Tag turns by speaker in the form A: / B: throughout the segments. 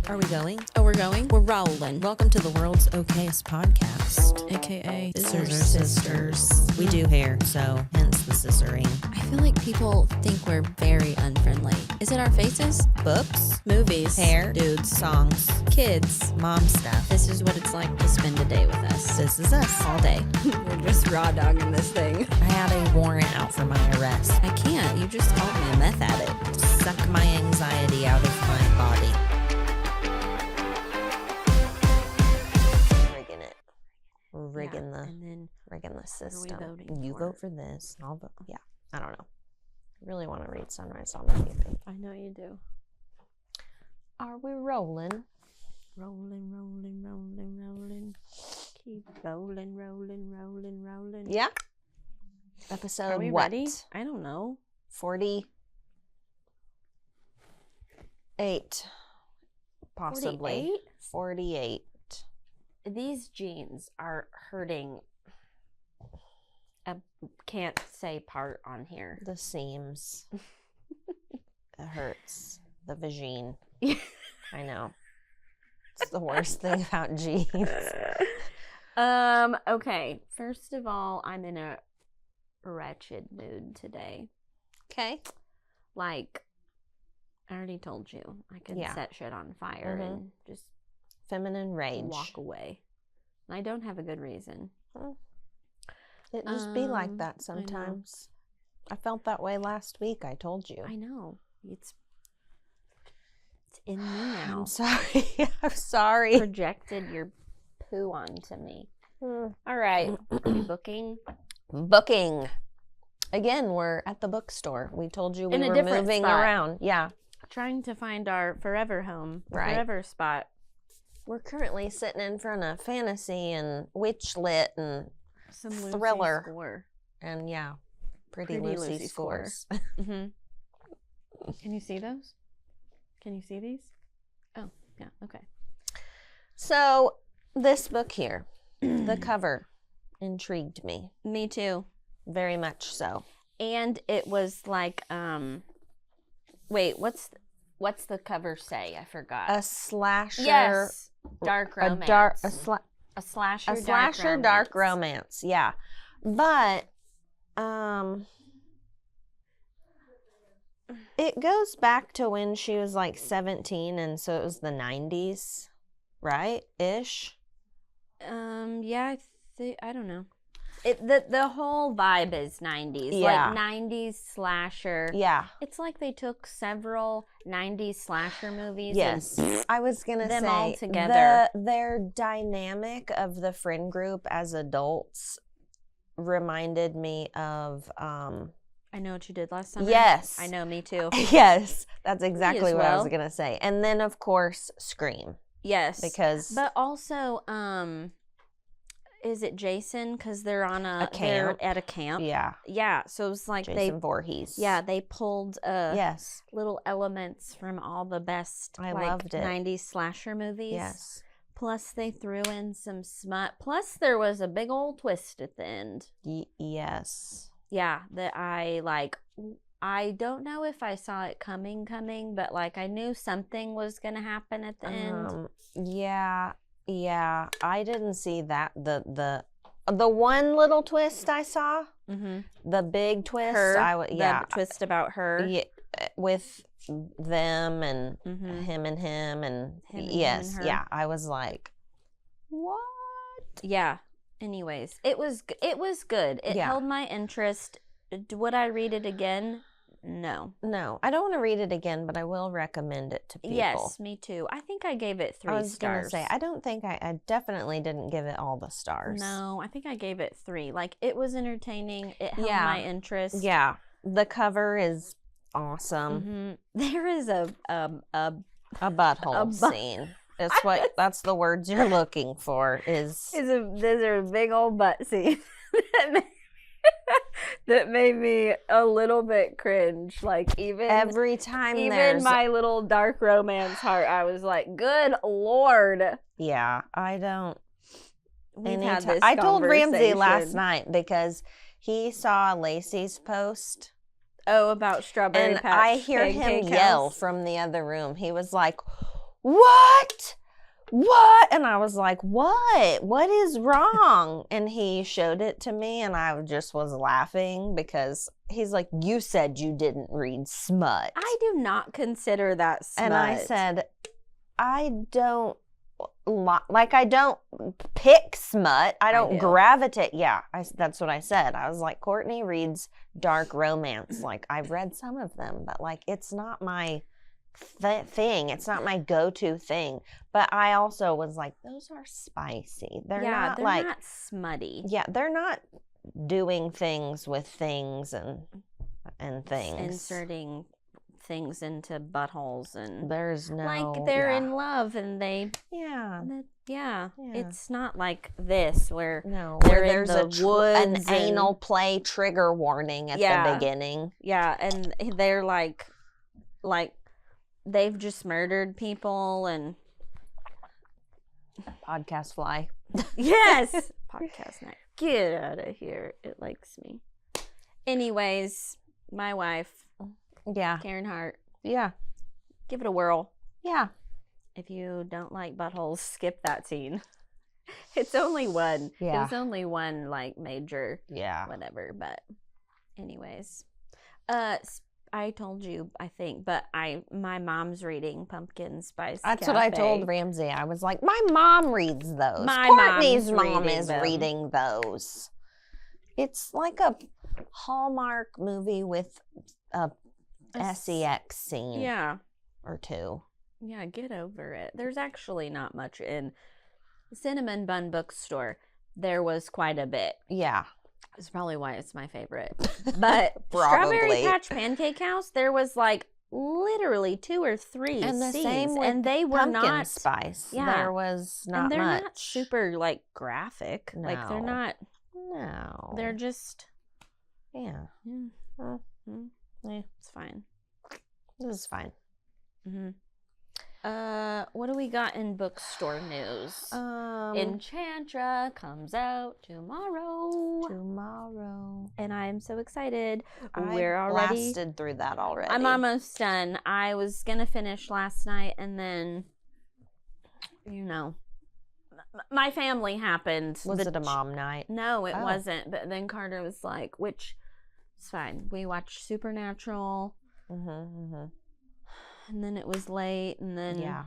A: Are we going?
B: Oh, we're going? We're rolling.
A: Welcome to the world's okayest podcast.
B: AKA
A: Scissors or Sisters. We do hair, so hence the scissoring.
B: I feel like people think we're very unfriendly. Is it our faces?
A: Books,
B: Movies.
A: hair,
B: Dudes.
A: songs,
B: Kids.
A: mom stuff.
B: This is what it's like to spend a day with us.
A: This is us.
B: All day. We're just raw dogging this thing.
A: I had a warrant out for my arrest.
B: I can't. You just called me a meth addict.
A: Suck my anxiety out of my body. Rigging it. Rigging the system.
B: voting
A: You
B: for?
A: vote for this. I'll vote. Yeah. I don't know. I really want to read Sunrise on the paper.
B: I know you do.
A: Are we rolling?
B: Rolling, rolling, rolling, rolling. Keep rolling, rolling, rolling, rolling.
A: Yeah. Episode
B: Are we
A: what?
B: ready? I don't know.
A: 48. Possibly. 48.
B: These jeans are hurting. I can't say part on here.
A: The seams. It hurts. The vagine. I know. It's the worst thing about jeans.
B: Okay. First of all, I'm in a wretched mood today.
A: Okay.
B: Like, I already told you, I could set shit on fire and just
A: Feminine rage.
B: walk away. And I don't have a good reason.
A: It just be like that sometimes. I felt that way last week. I told you.
B: I know. It's in me now.
A: I'm sorry. I'm sorry.
B: Projected your poo onto me. All right. You booking?
A: Booking. Again, we're at the bookstore. We told you we
B: In a
A: were
B: different
A: moving
B: spot.
A: around. Yeah.
B: Trying to find our forever home.
A: Right.
B: Forever spot.
A: We're currently sitting in front of fantasy and witch lit and
B: Some
A: thriller.
B: Lucy score.
A: And yeah, Pretty
B: Lucy
A: Lucy
B: score.
A: scores.
B: Mm-hmm. Can you see those? Can you see these? Oh, yeah. Okay.
A: So this book here, the cover intrigued me
B: Me too.
A: very much so.
B: And it was like, wait, what's the cover say? I forgot.
A: A slasher.
B: Yes. Dark romance.
A: A
B: slasher.
A: a slasher dark romance. Yeah. But it goes back to when she was like 17, and so it was the 90s, right? Ish.
B: Yeah, I don't know. The whole vibe is 90s.
A: Yeah.
B: Like 90s slasher.
A: Yeah.
B: It's like they took several 90s slasher movies.
A: Yes. I was going to say
B: them all together.
A: Their dynamic of the friend group as adults reminded me of
B: I Know What You Did Last Summer.
A: Yes.
B: I know, me too.
A: Yes, that's exactly
B: as
A: what I was
B: well.
A: going to say. And then of course Scream,
B: Yes.
A: because
B: But also, is it Jason? Because they're on
A: A
B: they're
A: camp.
B: at a camp.
A: yeah,
B: Yeah. So it's like
A: Jason Voorhees.
B: they pulled
A: Yes.
B: little elements from all the best
A: I
B: like
A: loved it.
B: 90s slasher movies.
A: Yes.
B: Plus they threw in some smut. Plus there was a big old twist at the end.
A: Yes.
B: Yeah, that I like. I don't know if I saw it coming, but like I knew something was gonna happen at the end.
A: Yeah. I didn't see that. The one little twist I saw, the big twist.
B: The twist about her.
A: Yeah, with them and
B: Mm-hmm.
A: him and him and
B: Him and
A: yes,
B: him and her.
A: yeah. I was like, what?
B: Yeah. Anyways, it was good. It
A: Yeah.
B: held my interest. Would I read it again? No.
A: No, I don't want to read it again, but I will recommend it to people.
B: Yes, me too. I think I gave it 3
A: I was
B: stars.
A: gonna say I don't think I definitely didn't give it all the stars.
B: No, I think I gave it 3. Like it was entertaining. It held
A: Yeah.
B: my interest.
A: Yeah, the cover is awesome.
B: Mm-hmm. There is a
A: A butthole scene. That's the words you're looking for. There's
B: a big old butt scene that made me a little bit cringe. Like even
A: every time
B: even my little dark romance heart, I was like, "Good Lord!"
A: Yeah, I don't.
B: We've had this
A: I told Ramsey last
B: conversation.
A: night because he saw Lacey's post.
B: Oh, about strawberry
A: And
B: patch
A: I hear him
B: pancake
A: yell
B: house.
A: from the other room. He was like, "What what? And I was like, what is wrong? And he showed it to me, and I just was laughing because he's like, you said you didn't read smut.
B: I do not consider that smut.
A: And I said, I don't I don't pick smut. I don't gravitate. Yeah, that's what I said. I was like, Courtney reads dark romance. Like, I've read some of them, but like, it's not my thing. It's not my go-to thing. But I also was like, those are spicy. They're not
B: smutty.
A: Yeah, they're not doing things with things and things.
B: Inserting things into buttholes, and
A: there's no,
B: like, they're in love, and they it's not like this where
A: there's
B: in the woods
A: an anal play trigger warning at the beginning.
B: Yeah, and they're like they've just murdered people. And
A: podcast fly.
B: Yes. Podcast night. Get out of here. It likes me. Anyways, my wife.
A: Yeah.
B: Carin Hart.
A: Yeah.
B: Give it a whirl.
A: Yeah.
B: If you don't like buttholes, skip that scene. It's only one.
A: Yeah.
B: It's only one, like, major.
A: Yeah.
B: Whatever. But anyways. I told you, I think, but my mom's reading Pumpkin Spice
A: That's
B: Cafe.
A: what I told Ramsey. I was like, my mom reads those.
B: My
A: Courtney's
B: mom's
A: mom
B: reading
A: is
B: them.
A: reading those. It's like a Hallmark movie with a sex scene.
B: Yeah.
A: Or two.
B: Yeah, get over it. There's actually not much in Cinnamon Bun Bookstore. There was quite a bit.
A: Yeah.
B: It's probably why it's my favorite. But Strawberry Patch Pancake House, there was like literally 2 or 3
A: and the
B: scenes,
A: same with
B: and they were
A: Pumpkin
B: not
A: Spice.
B: Yeah,
A: there was not
B: and they're
A: much.
B: not super like graphic.
A: No.
B: Like, they're not.
A: No,
B: they're just.
A: Yeah.
B: Yeah, it's fine.
A: This is fine.
B: Mm-hmm. What do we got in bookstore news? Enchantra comes out tomorrow. And I'm so excited. We're already
A: blasted through that already.
B: I'm almost done. I was gonna finish last night, and then, my family happened.
A: Was it a mom night?
B: No, it wasn't. But then Carter was like, which is fine. We watched Supernatural. And then it was late, and then...
A: Yeah.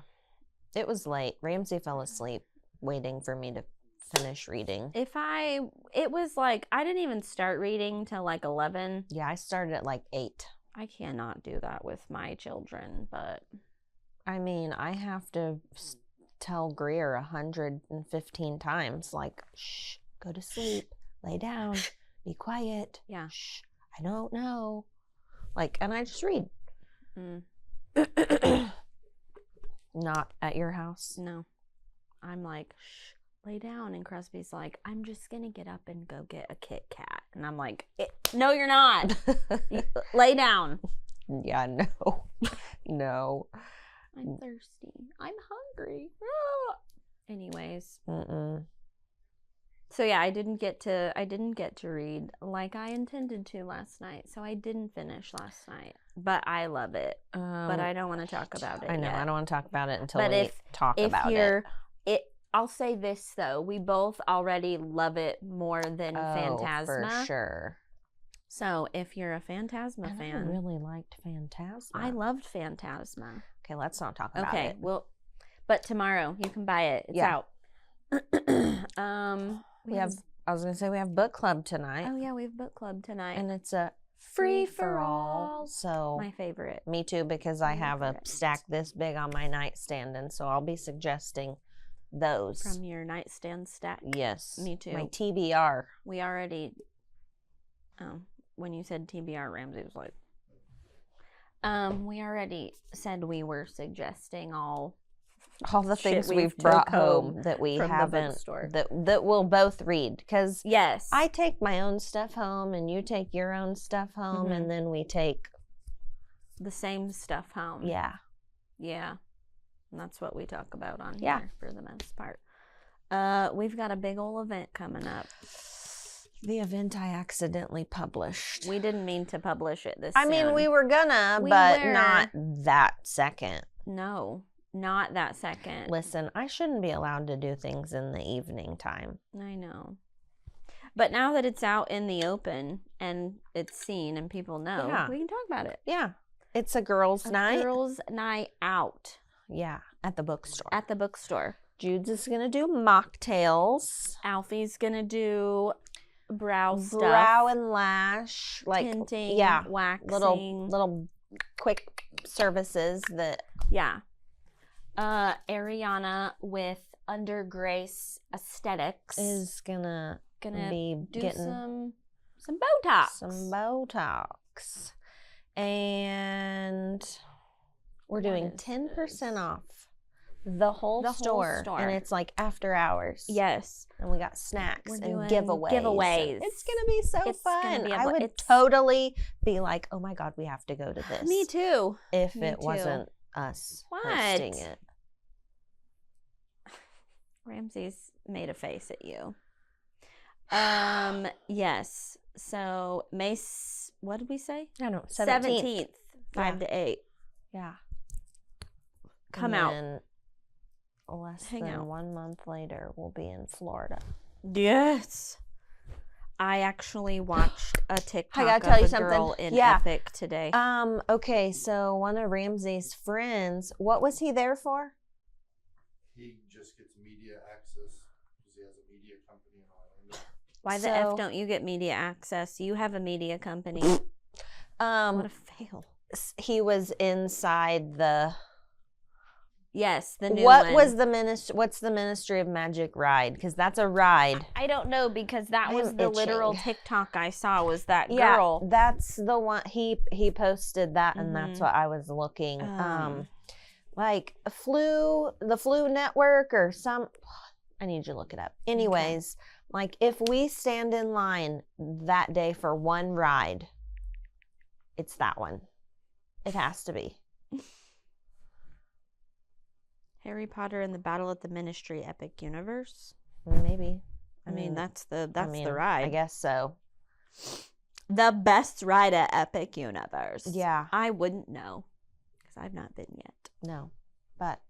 A: It was late. Ramsey fell asleep waiting for me to finish reading.
B: It was like, I didn't even start reading till like 11.
A: Yeah, I started at like 8.
B: I cannot do that with my children, but...
A: I mean, I have to tell Greer 115 times, like, shh, go to sleep, lay down, be quiet.
B: Yeah.
A: Shh, I don't know. Like, and I just read. Not at your house?
B: No. I'm like, shh, lay down. And Crosby's like, I'm just going to get up and go get a Kit Kat. And I'm like, no, you're not. Lay down.
A: Yeah, no. No.
B: I'm thirsty. I'm hungry. Anyways. So yeah, I didn't get to read like I intended to last night. So I didn't finish last night. But I love it. But I don't want to talk about it.
A: I know.
B: Yet.
A: I don't want to talk about it until we talk about it.
B: I'll say this though: we both already love it more than Phantasma.
A: For sure.
B: So if you're a Phantasma fan,
A: I really liked Phantasma.
B: I loved Phantasma.
A: Okay, let's not talk about it.
B: Okay, well, but tomorrow you can buy it. It's out.
A: We have book club tonight.
B: Oh yeah, we have book club tonight,
A: and it's a free for all. So
B: my favorite.
A: Me too, because I have a stack this big on my nightstand, and so I'll be suggesting those
B: from your nightstand stack.
A: Yes,
B: me too.
A: My TBR.
B: We already. Oh, when you said TBR, Ramsey was like. We already said we were suggesting all
A: the things we've brought home that we haven't that we'll both read, because
B: yes,
A: I take my own stuff home and you take your own stuff home, and then we take
B: the same stuff home.
A: Yeah.
B: And that's what we talk about on here for the most part. We've got a big old event coming up.
A: The event I accidentally published.
B: We didn't mean to publish it this
A: I mean, we were gonna, but not that second.
B: No, Not that second.
A: Listen, I shouldn't be allowed to do things in the evening time.
B: I know. But now that it's out in the open and it's seen and people know, we can talk about it.
A: Yeah. It's a girls' night.
B: Girls' night out.
A: Yeah, at the bookstore.
B: At the bookstore.
A: Jude's is going to do mocktails.
B: Alfie's going to do brow stuff.
A: Brow and lash. Like,
B: tinting, waxing.
A: Little quick services that...
B: Yeah. Ariana with Under Grace Aesthetics
A: is gonna be
B: do
A: getting
B: some Botox.
A: Some Botox. And we're doing 10% off the whole store. And it's like after hours.
B: Yes.
A: And we got snacks and giveaways. It's going to be so fun. I would totally be like, oh my God, we have to go to this.
B: Me too.
A: If it wasn't us hosting it.
B: Ramsey's made a face at you. Yes. So what did we say?
A: I don't know.
B: 17th, 5 to 8.
A: Yeah.
B: Come out.
A: Less than 1 month later, we'll be in Florida.
B: Yes. I actually watched a TikTok
A: I gotta tell you
B: of a girl in Epic today.
A: Okay, so one of Ramsey's friends, what was he there for?
C: He just gets media access because he has a media company in Orlando.
B: Why the F don't you get media access? You have a media company. What a fail.
A: He was inside the...
B: Yes, the new
A: one.
B: What's
A: the Ministry of Magic ride? Because that's a ride.
B: I don't know, because that was the literal TikTok I saw, was that girl.
A: Yeah, that's the one. He posted that, and that's what I was looking. Like the Flu Network or some. I need you to look it up. Anyways, like if we stand in line that day for one ride, it's that one. It has to be.
B: Harry Potter and the Battle at the Ministry Epic Universe?
A: Maybe.
B: I mean, that's the ride.
A: I guess so.
B: The best ride at Epic Universe.
A: Yeah.
B: I wouldn't know because I've not been yet.
A: No. But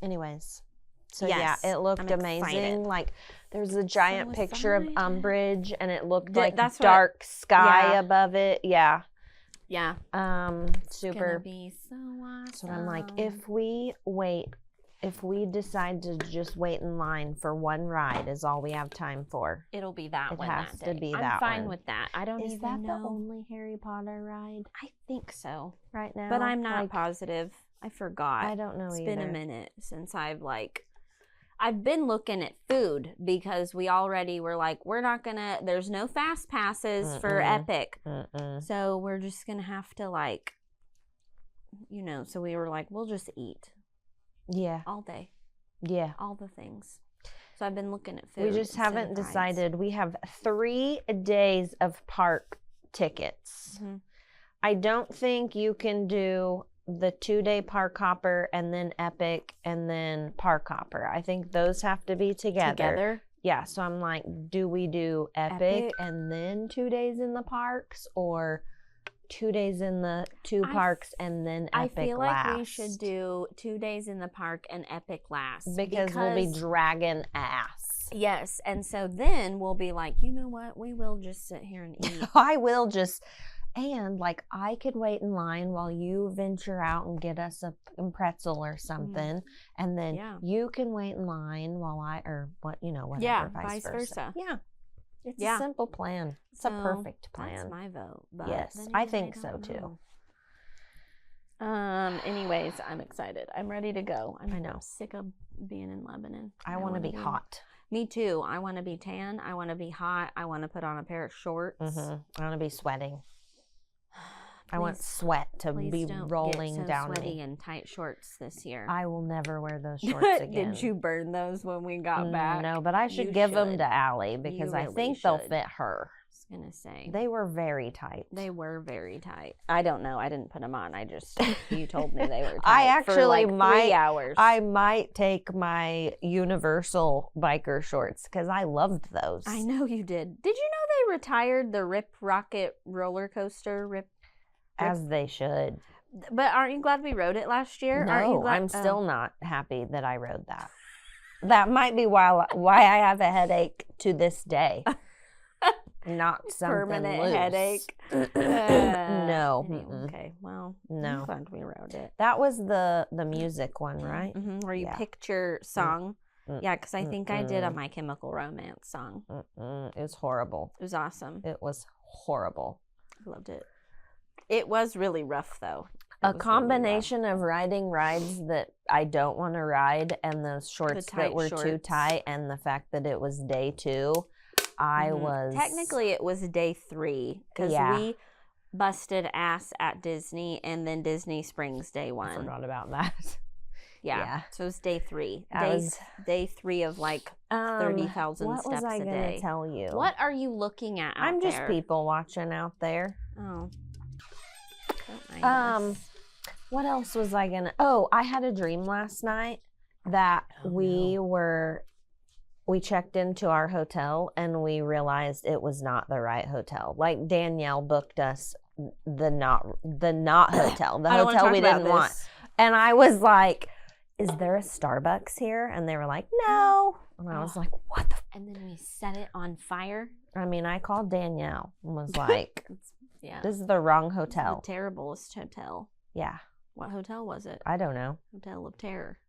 A: anyways. So
B: yes,
A: yeah, it looked amazing.
B: Excited.
A: Like there's a giant picture of Umbridge and it looked like
B: that's
A: dark sky above it. Yeah.
B: Yeah.
A: Super.
B: It's gonna be so awesome.
A: So I'm like, if we decide to just wait in line for one ride is all we have time for.
B: It'll be that one.
A: It has to be that one.
B: I'm fine with that. I don't even know.
A: Is that the only Harry Potter ride?
B: I think so.
A: Right now?
B: But I'm not positive. I forgot.
A: I don't know either.
B: It's been a minute since I've been looking at food because we already were like, there's no fast passes for Epic. So we're just going to have to so we were like, we'll just eat.
A: Yeah.
B: All day.
A: Yeah.
B: All the things. So I've been looking at food.
A: We just haven't decided. We have 3 days of park tickets. Mm-hmm. I don't think you can do the 2-day park hopper and then Epic and then park hopper. I think those have to be together. Yeah. So I'm like, do we do Epic and then 2 days in the parks, or 2 days in the 2 parks and then Epic last?
B: I feel like we should do 2 days in the park and Epic last.
A: Because we'll be dragging ass.
B: Yes. And so then we'll be like, you know what? We will just sit here and eat.
A: And I could wait in line while you venture out and get us a pretzel or something. And then you can wait in line while whatever,
B: yeah,
A: vice versa.
B: Yeah.
A: It's a simple plan. It's a perfect plan.
B: That's my vote. But
A: yes, I think so too.
B: Anyways, I'm excited. I'm ready to go.
A: I know.
B: I'm sick of being in Lebanon.
A: I want to be hot.
B: Me too. I want to be tan. I want to be hot. I want to put on a pair of shorts.
A: Mm-hmm. I want to be sweating. I want sweat to be rolling down me.
B: Sweaty and tight shorts this year.
A: I will never wear those shorts again.
B: Did you burn those when we got back?
A: No, but I should give them to Allie because I think they'll fit her.
B: I was going to say.
A: They were very tight.
B: They were very tight. I don't know. I didn't put them on. You told me they were tight.
A: I actually
B: for 3 hours.
A: I might take my Universal biker shorts because I loved those.
B: I know you did. Did you know they retired the Rip Rocket roller coaster?
A: As they should.
B: But aren't you glad we wrote it last year? Aren't you
A: No,
B: glad?
A: I'm still not happy that I rode that. That might be why I have a headache to this day. Not something
B: Permanent
A: loose.
B: headache.
A: No.
B: Anyway, okay, well,
A: No.
B: I'm glad we wrote it.
A: That was the music one, right?
B: Where you
A: Yeah.
B: picked your song. Yeah, because I think I did a
A: Mm-mm.
B: My Chemical Romance song.
A: It was horrible.
B: It was awesome.
A: It was horrible.
B: I loved it. It was really rough, though.
A: A combination of riding rides that I don't want to ride and those shorts that
B: tight
A: were too
B: shorts.
A: tight and the fact that it was day 2, I was...
B: Technically, it was day 3 because
A: Yeah.
B: we busted ass at Disney and then Disney Springs day
A: I
B: 1.
A: forgot about that.
B: Yeah. So it was day 3.
A: That
B: Day 3 of like 30,000
A: what
B: steps
A: was I
B: a
A: gonna
B: day.
A: tell you?
B: What are you looking at out
A: I'm just
B: there?
A: people watching out there.
B: Oh. Don't mind us.
A: What else was I gonna? Oh, I had a dream last night that we checked into our hotel and we realized it was not the right hotel. Like Danielle booked us the not hotel, the
B: I don't wanna
A: hotel
B: talk
A: we
B: about
A: didn't want.
B: this.
A: And I was like, "Is there a Starbucks here?" And they were like, "No." And I was like, "What the?"
B: And then we set it on fire.
A: I mean, I called Danielle and was like,
B: Yeah.
A: "This is the wrong
B: It's
A: hotel."
B: the terriblest hotel.
A: Yeah,
B: What hotel was it?
A: I don't know.
B: Hotel of Terror.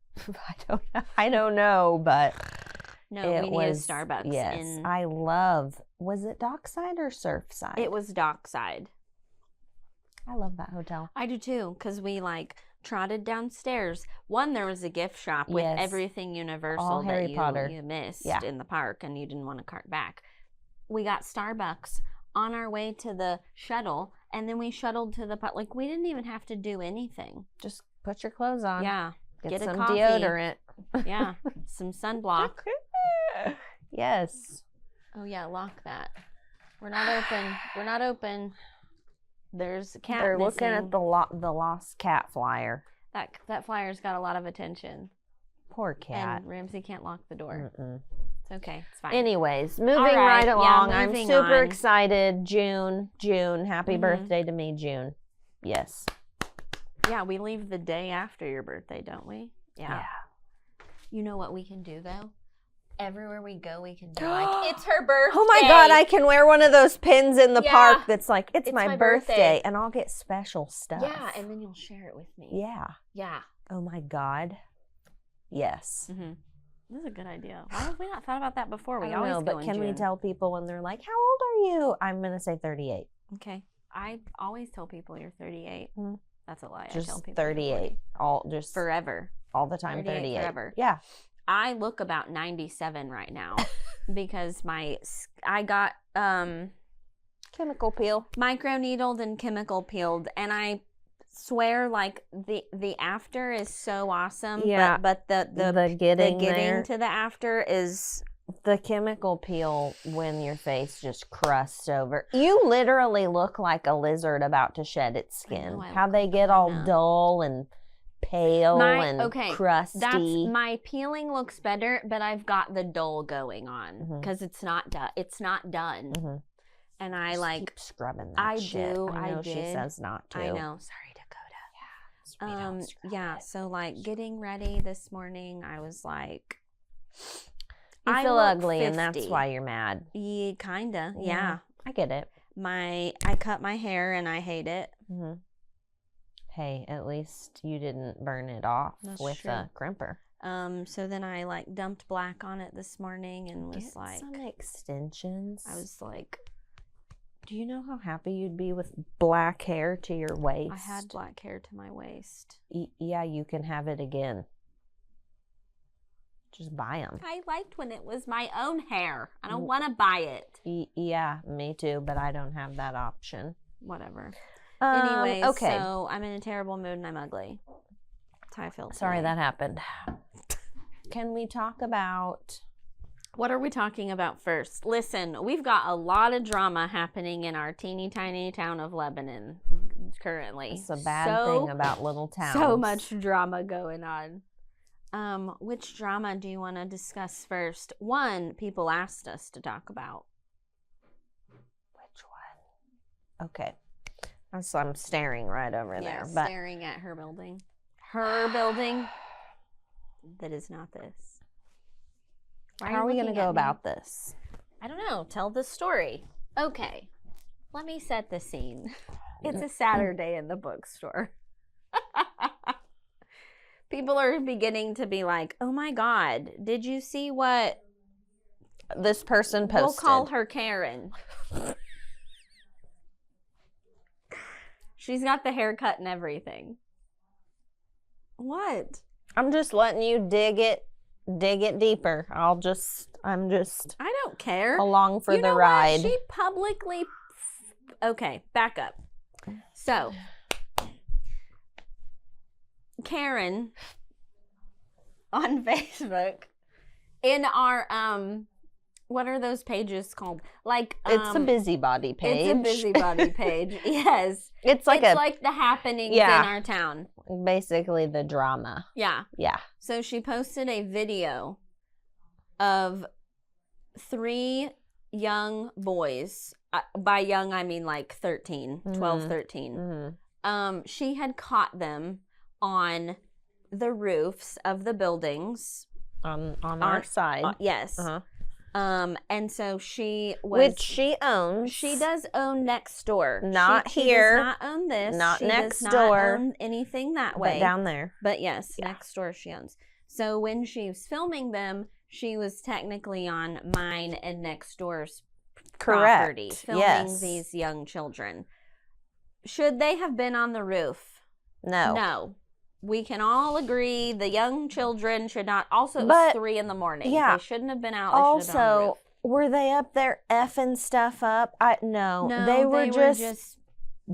A: I don't know, but
B: No,
A: it
B: we need
A: was
B: a Starbucks.
A: Yes, I love. Was it Dockside or Surfside?
B: It was Dockside.
A: I love that hotel.
B: I do too, because we like trotted downstairs. One, there was a gift shop with
A: Yes.
B: everything Universal
A: All Harry
B: that
A: Potter.
B: you missed
A: Yeah.
B: in the park and you didn't want to cart back. We got Starbucks on our way to the shuttle, and then we shuttled to the park. Like, we didn't even have to do anything.
A: Just put your clothes on.
B: Yeah.
A: Get
B: a
A: some
B: coffee.
A: deodorant.
B: Yeah. Some sunblock.
A: Yes.
B: Oh, yeah. Lock that. We're not open. We're not open. There's a cat
A: They're
B: missing.
A: looking at the lost cat flyer.
B: That flyer's got a lot of attention.
A: Poor cat.
B: And Ramsey can't lock the door.
A: Mm-mm.
B: It's okay. It's fine.
A: Anyways, moving
B: right,
A: right
B: yeah,
A: along. I'm
B: moving
A: super
B: on.
A: excited. June. Happy
B: Mhm.
A: birthday to me, June. Yes.
B: Yeah, we leave the day after your birthday, don't we? Yeah. You know what we can do, though? Everywhere we go, we can do like, it's her birthday.
A: Oh my God, I can wear one of those pins in the
B: Yeah.
A: park that's like, it's
B: It's
A: my
B: my
A: birthday.
B: birthday.
A: And I'll get special stuff.
B: Yeah, and then you'll share it with me.
A: Yeah.
B: Yeah.
A: Oh my God. Yes.
B: Mm-hmm. This is a good idea. Why have we not thought about that before? We
A: I don't
B: always
A: know,
B: go
A: but
B: in
A: can we
B: June.
A: tell people when they're like, how old are you? I'm going to say 38.
B: Okay. I always tell people you're 38.
A: Mm.
B: That's a lie. I
A: Just
B: tell people you're
A: 38.
B: 40.
A: Just
B: Forever.
A: all the time, 38.
B: forever.
A: Yeah.
B: I look about 97 right now because I got
A: Chemical peel.
B: micro needled and chemical peeled, and I swear like the after is so awesome.
A: Yeah.
B: But the
A: getting
B: getting
A: there.
B: to the after is
A: The chemical peel when your face just crusts over. You literally look like a lizard about to shed its skin.
B: I
A: How
B: look
A: they
B: like
A: get all
B: Lana.
A: dull and pale and crusty.
B: That's my peeling looks better, but I've got the dull going on
A: Mhm.
B: because it's not done. It's not done,
A: Mhm.
B: and I
A: Just
B: like.
A: keep scrubbing that
B: I
A: shit.
B: do,
A: I
B: I
A: know she
B: did.
A: says not to.
B: I know. Sorry, Dakota.
A: Sweet, don't scrub
B: Yeah.
A: it.
B: So like getting ready this morning, I was like,
A: You
B: I
A: feel
B: look
A: ugly, and that's
B: 50.
A: why you're mad.
B: yeah, kinda,
A: Yeah.
B: yeah.
A: I get it.
B: I cut my hair and I hate it.
A: hmm Hey, at least you didn't burn it off
B: That's
A: with
B: true.
A: a crimper.
B: So then I like dumped black on it this morning and was
A: Get
B: like,
A: some extensions.
B: I was like,
A: Do you know how happy you'd be with black hair to your waist?
B: I had black hair to my waist.
A: Yeah, you can have it again. Just buy them.
B: I liked when it was my own hair. I don't
A: Mm.
B: want to buy it.
A: Yeah, me too, but I don't have that option.
B: Whatever. Anyways,
A: okay.
B: so I'm in a terrible mood and I'm ugly. That's how I feel.
A: Sorry
B: today.
A: that happened. Can we talk about...
B: What are we talking about first? Listen, we've got a lot of drama happening in our teeny tiny town of Lebanon currently.
A: It's a bad thing about little towns.
B: So much drama going on. Which drama do you want to discuss first? One, people asked us to talk about.
A: Which one? Okay. So I'm staring right over there. But
B: staring at her building. Her building that is not this.
A: How are we going to go about this?
B: I don't know. Tell the story. Okay. Let me set the scene. It's a Saturday in the bookstore. People are beginning to be like, oh my God, did you see what
A: this person posted?
B: We'll call her Carin. She's got the haircut and everything. What?
A: I'm just letting you dig it deeper. I'm just
B: I don't care.
A: Along for the ride.
B: What? She publicly okay, back up. So Carin on Facebook in our what are those pages called? Like
A: it's a busybody page.
B: It's a busybody page. Yes.
A: It's like
B: the happenings in our town.
A: Basically the drama.
B: Yeah.
A: Yeah.
B: So she posted a video of 3 young boys. By young, I mean like 13, 12, 13.
A: Mm-hmm.
B: She had caught them on the roofs of the buildings.
A: On our side.
B: Yes.
A: Uh-huh.
B: And so she was...
A: Which she owns.
B: She does own next door.
A: Not
B: she
A: here.
B: She does not own this.
A: Not
B: she
A: next
B: does
A: door.
B: Not own anything that way.
A: But down there.
B: But yes, next door she owns. So when she was filming them, she was technically on mine and next door's property. Filming these young children. Should they have been on the roof?
A: No.
B: No. We can all agree the young children should not. Also, it was 3 a.m.
A: Yeah.
B: They shouldn't have been out. They should have been on the roof.
A: Were they up there effing stuff up? No,
B: they were just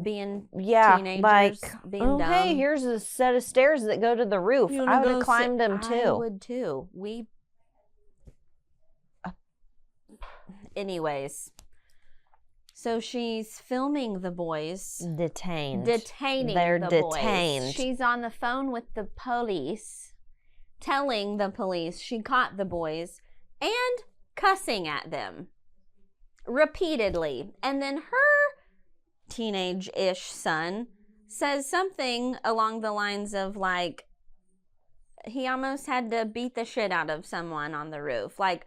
B: being teenagers,
A: like,
B: being dumb.
A: Hey, here's a set of stairs that go to the roof. I would have climbed them too.
B: I would too. Anyways. So she's filming the boys.
A: Detaining
B: They're
A: the
B: detained.
A: boys.
B: She's on the phone with the police, telling the police she caught the boys and cussing at them repeatedly. And then her teenage-ish son says something along the lines of like, he almost had to beat the shit out of someone on the roof. Like,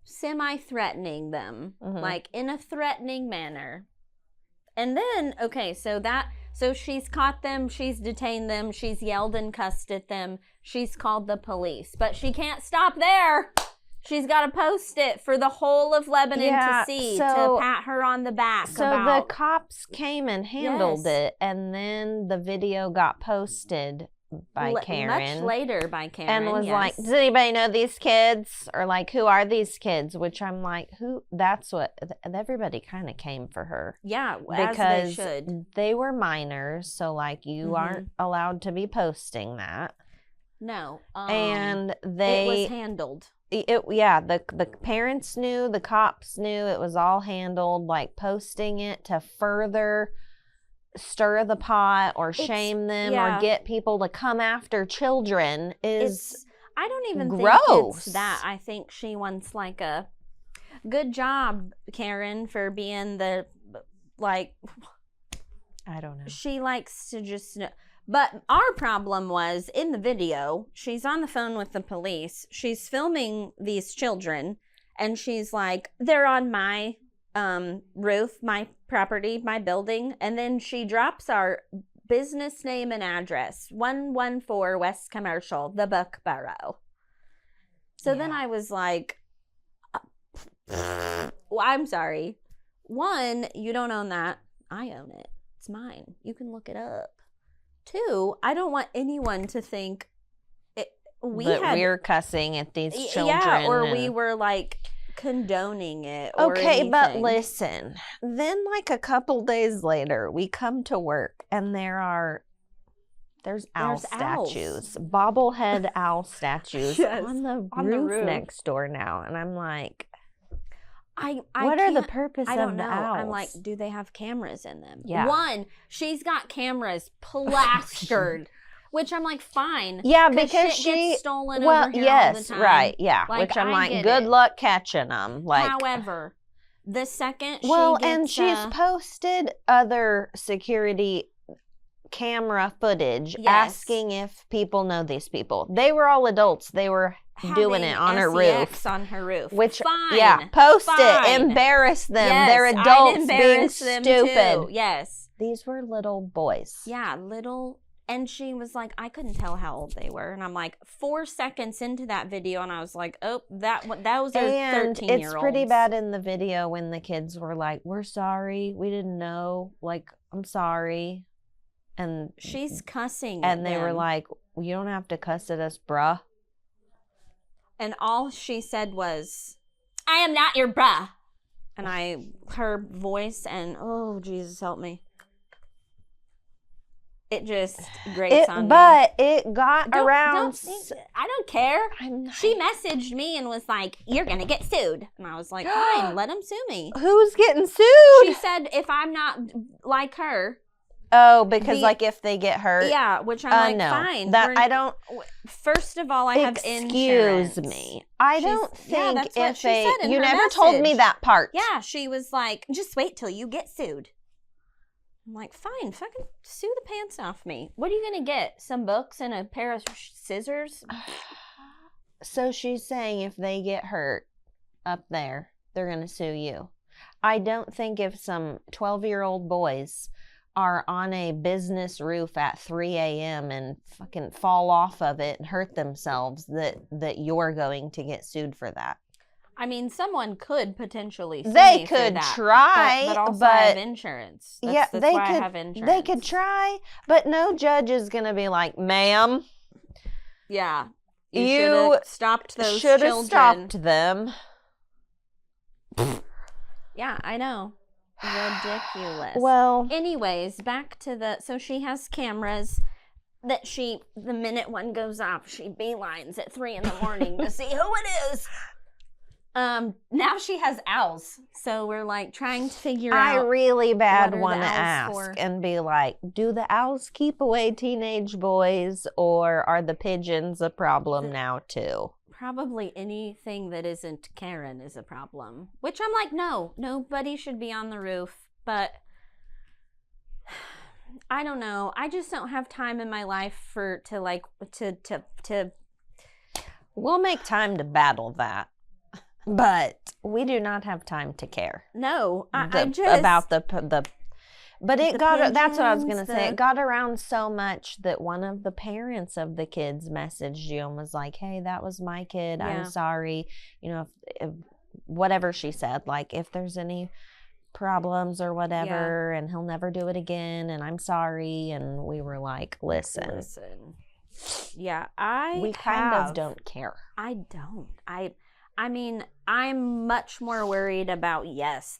B: semi-threatening them, like in a threatening manner. And then, so she's caught them, she's detained them, she's yelled and cussed at them, she's called the police. But she can't stop there. She's got to post it for the whole of Lebanon to see, to pat her on the back.
A: So the cops came and handled it, and then the video got posted by Carin.
B: Much later by Carin,
A: and was like, does anybody know these kids? Or like, who are these kids? Which I'm like, who? That's what, everybody kind of came for her.
B: Yeah,
A: because
B: as they should.
A: They were minors, so like you aren't allowed to be posting that.
B: No.
A: And
B: it was handled.
A: The parents knew, the cops knew, it was all handled. Like posting it to further stir the pot or shame them or get people to come after children is
B: I don't even
A: gross.
B: think it's that. I think she wants like a good job, Carin, for being the like
A: I don't know.
B: She likes to just know. But our problem was in the video, she's on the phone with the police. She's filming these children and she's like, they're on my roof, my property, my building. And then she drops our business name and address, 114 West Commercial, the Buck Burrow. So then I was like, well, I'm sorry. 1, you don't own that. I own it. It's mine. You can look it up. 2, I don't want anyone to think
A: we're cussing at these children.
B: Yeah, or we were like condoning it or
A: okay,
B: anything.
A: But listen, then like a couple days later, we come to work and there's owl statues, bobblehead owl statues on the roof next door now. And I'm like, what are the purpose of the owls?
B: I'm like, do they have cameras in them?
A: Yeah.
B: 1, she's got cameras plastered. Which I'm like, fine.
A: Yeah, because
B: shit gets stolen over here all the time.
A: Right, yeah.
B: Like,
A: which I'm
B: I
A: like,
B: get
A: good
B: it.
A: luck catching them. Like,
B: however, The second
A: Well,
B: she gets,
A: and she's posted other security camera footage asking if people know these people. They were all adults. They were doing it on her roof.
B: On her roof.
A: Which,
B: fine.
A: Yeah, post
B: fine.
A: it. Embarrass them.
B: Yes,
A: They're adults being
B: them
A: stupid.
B: Too. Yes.
A: These were little boys.
B: Yeah, little. And she was like, I couldn't tell how old they were. And I'm like, 4 seconds into that video, and I was like, oh, those are 13-year-olds.
A: And it's pretty bad in the video when the kids were like, we're sorry. We didn't know. Like, I'm sorry. And
B: she's cussing
A: and they
B: them.
A: were like, you don't have to cuss at us, bruh.
B: And all she said was, I am not your bruh. And her voice and, oh, Jesus help me. It just grates on me.
A: But it got around.
B: I don't care.
A: I'm not.
B: She messaged me and was like, you're going to get sued. And I was like, fine, let them sue me.
A: Who's getting sued?
B: She said if I'm not like her.
A: Oh, because like if they get hurt?
B: Yeah, which I'm like,
A: no.
B: fine.
A: I don't.
B: First of all, I have insurance.
A: Excuse me. I don't think
B: that's what
A: if
B: she said in
A: you
B: her
A: never
B: message.
A: told me that part.
B: Yeah, she was like, just wait till you get sued. I'm like, fine, fucking sue the pants off me. What are you going to get? Some books and a pair of scissors?
A: So she's saying if they get hurt up there, they're going to sue you. I don't think if some 12-year-old boys are on a business roof at 3 a.m. and fucking fall off of it and hurt themselves that you're going to get sued for that.
B: I mean, someone could potentially sue
A: they
B: me
A: could
B: for that,
A: try,
B: but also I have insurance. That's
A: they
B: why
A: could.
B: I have insurance.
A: They could try, but no judge is gonna be like, "Ma'am,
B: yeah,
A: you
B: should have stopped those
A: should have
B: children.
A: stopped them."
B: Yeah, I know. Ridiculous.
A: Well,
B: anyways, back to so she has cameras that the minute one goes off, she beelines at 3 a.m. to see who it is. Now she has owls, so we're like trying to figure out.
A: I really bad
B: what are
A: want
B: the
A: to
B: owls
A: ask
B: for.
A: and be like, do the owls keep away teenage boys, or are the pigeons a problem now too?
B: Probably anything that isn't Carin is a problem. Which I'm like, no, nobody should be on the roof. But I don't know. I just don't have time in my life to.
A: We'll make time to battle that, but we do not have time to care.
B: No, I just
A: about the. But it got. That's what I was gonna say.
B: the-
A: It got around so much that one of the parents of the kids messaged you and was like, "Hey, that was my kid.
B: Yeah.
A: I'm sorry. You know, if whatever she said, like if there's any problems or whatever, and he'll never do it again, and I'm sorry." And we were like, "Listen,
B: yeah,
A: we kind of don't care."
B: I don't. I mean, I'm much more worried about,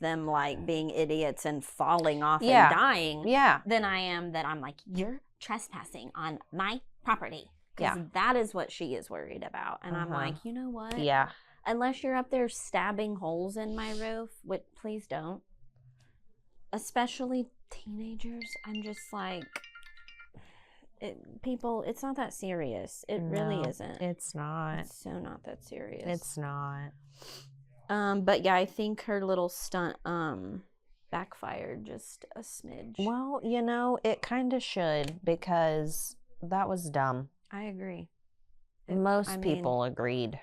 B: them like being idiots and falling off and dying than I am that I'm like, you're trespassing on my property. Because that is what she is worried about. And I'm like, you know what?
A: Yeah.
B: Unless you're up there stabbing holes in my roof, which please don't. Especially teenagers. I'm just like, it's not that serious. It really isn't.
A: It's not.
B: It's so not that serious.
A: It's not.
B: But yeah, I think her little stunt backfired just a smidge.
A: Well, you know, it kind of should, because that was dumb.
B: I agree.
A: Most people agreed.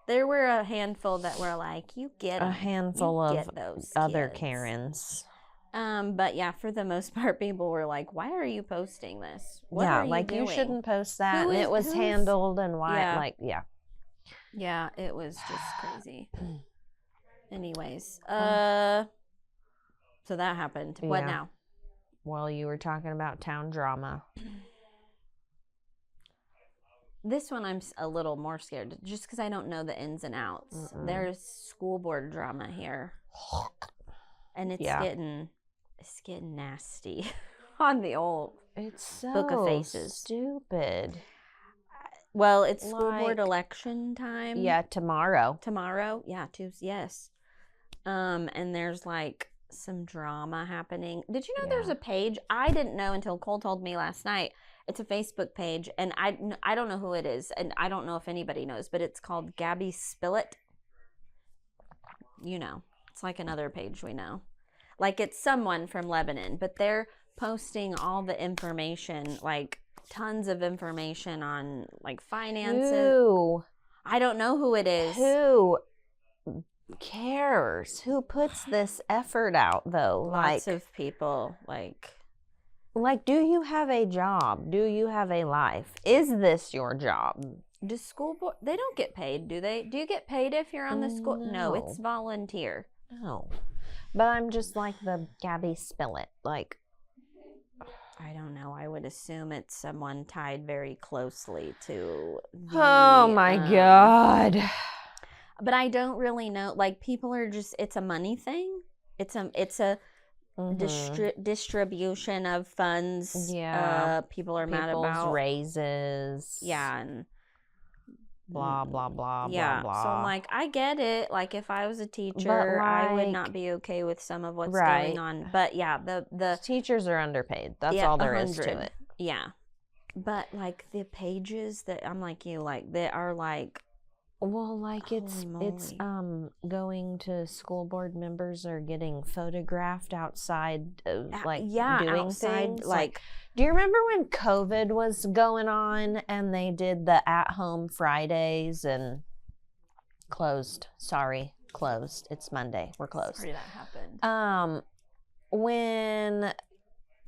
B: There were a handful that were like, you get 'em.
A: A handful
B: You
A: of
B: get those
A: other
B: kids.
A: Karens.
B: But yeah, for the most part, people were like, why are you posting this? What are you
A: like
B: doing?
A: you shouldn't post that.
B: Who
A: And
B: is-
A: it was
B: who's-
A: handled and why,
B: Yeah. Yeah, it was just crazy. Anyways, so that happened. What
A: Yeah.
B: now?
A: Well, you were talking about town drama.
B: This one I'm a little more scared, just because I don't know the ins and outs. There's school board drama here, and it's getting nasty on the old.
A: It's so
B: Book of Faces.
A: stupid.
B: Well, it's school board
A: Like-
B: election time.
A: Yeah, tomorrow.
B: Tomorrow. Yeah, Tuesday. Yes. And there's like some drama happening. Did you know there's a page? I didn't know until Cole told me last night. It's a Facebook page, and I don't know who it is, and I don't know if anybody knows, but it's called Gabby Spillett. You know. It's like another page we know. Like it's someone from Lebanon, but they're posting all the information, like tons of information on like finances.
A: Who?
B: I don't know who it is.
A: Who cares? Who puts this effort out though?
B: Lots of people like,
A: do you have a job? Do you have a life? Is this your job?
B: does school board, they don't get paid, do they? Do you get paid if you're on the school? No, it's volunteer.
A: No. But I'm just like the Gabby Spillett. Like,
B: I don't know. I would assume it's someone tied very closely to the,
A: oh my God.
B: But I don't really know. Like, people are just, it's a money thing. It's a distribution of funds.
A: Yeah.
B: People are mad about
A: raises.
B: Yeah. And
A: blah, blah, blah,
B: yeah.
A: blah, blah.
B: So I'm like, I get it. Like, if I was a teacher, I would not be okay with some of what's going on. But yeah, the
A: teachers are underpaid. That's all there is to
B: 100.
A: it.
B: Yeah. But like the pages that I'm like you, like they are like,
A: well, like it's going to school board members are getting photographed outside of doing
B: outside,
A: things.
B: like,
A: do you remember when COVID was going on and they did the at-home Fridays and closed? Sorry, closed. It's Monday. We're closed.
B: Sorry that happened.
A: When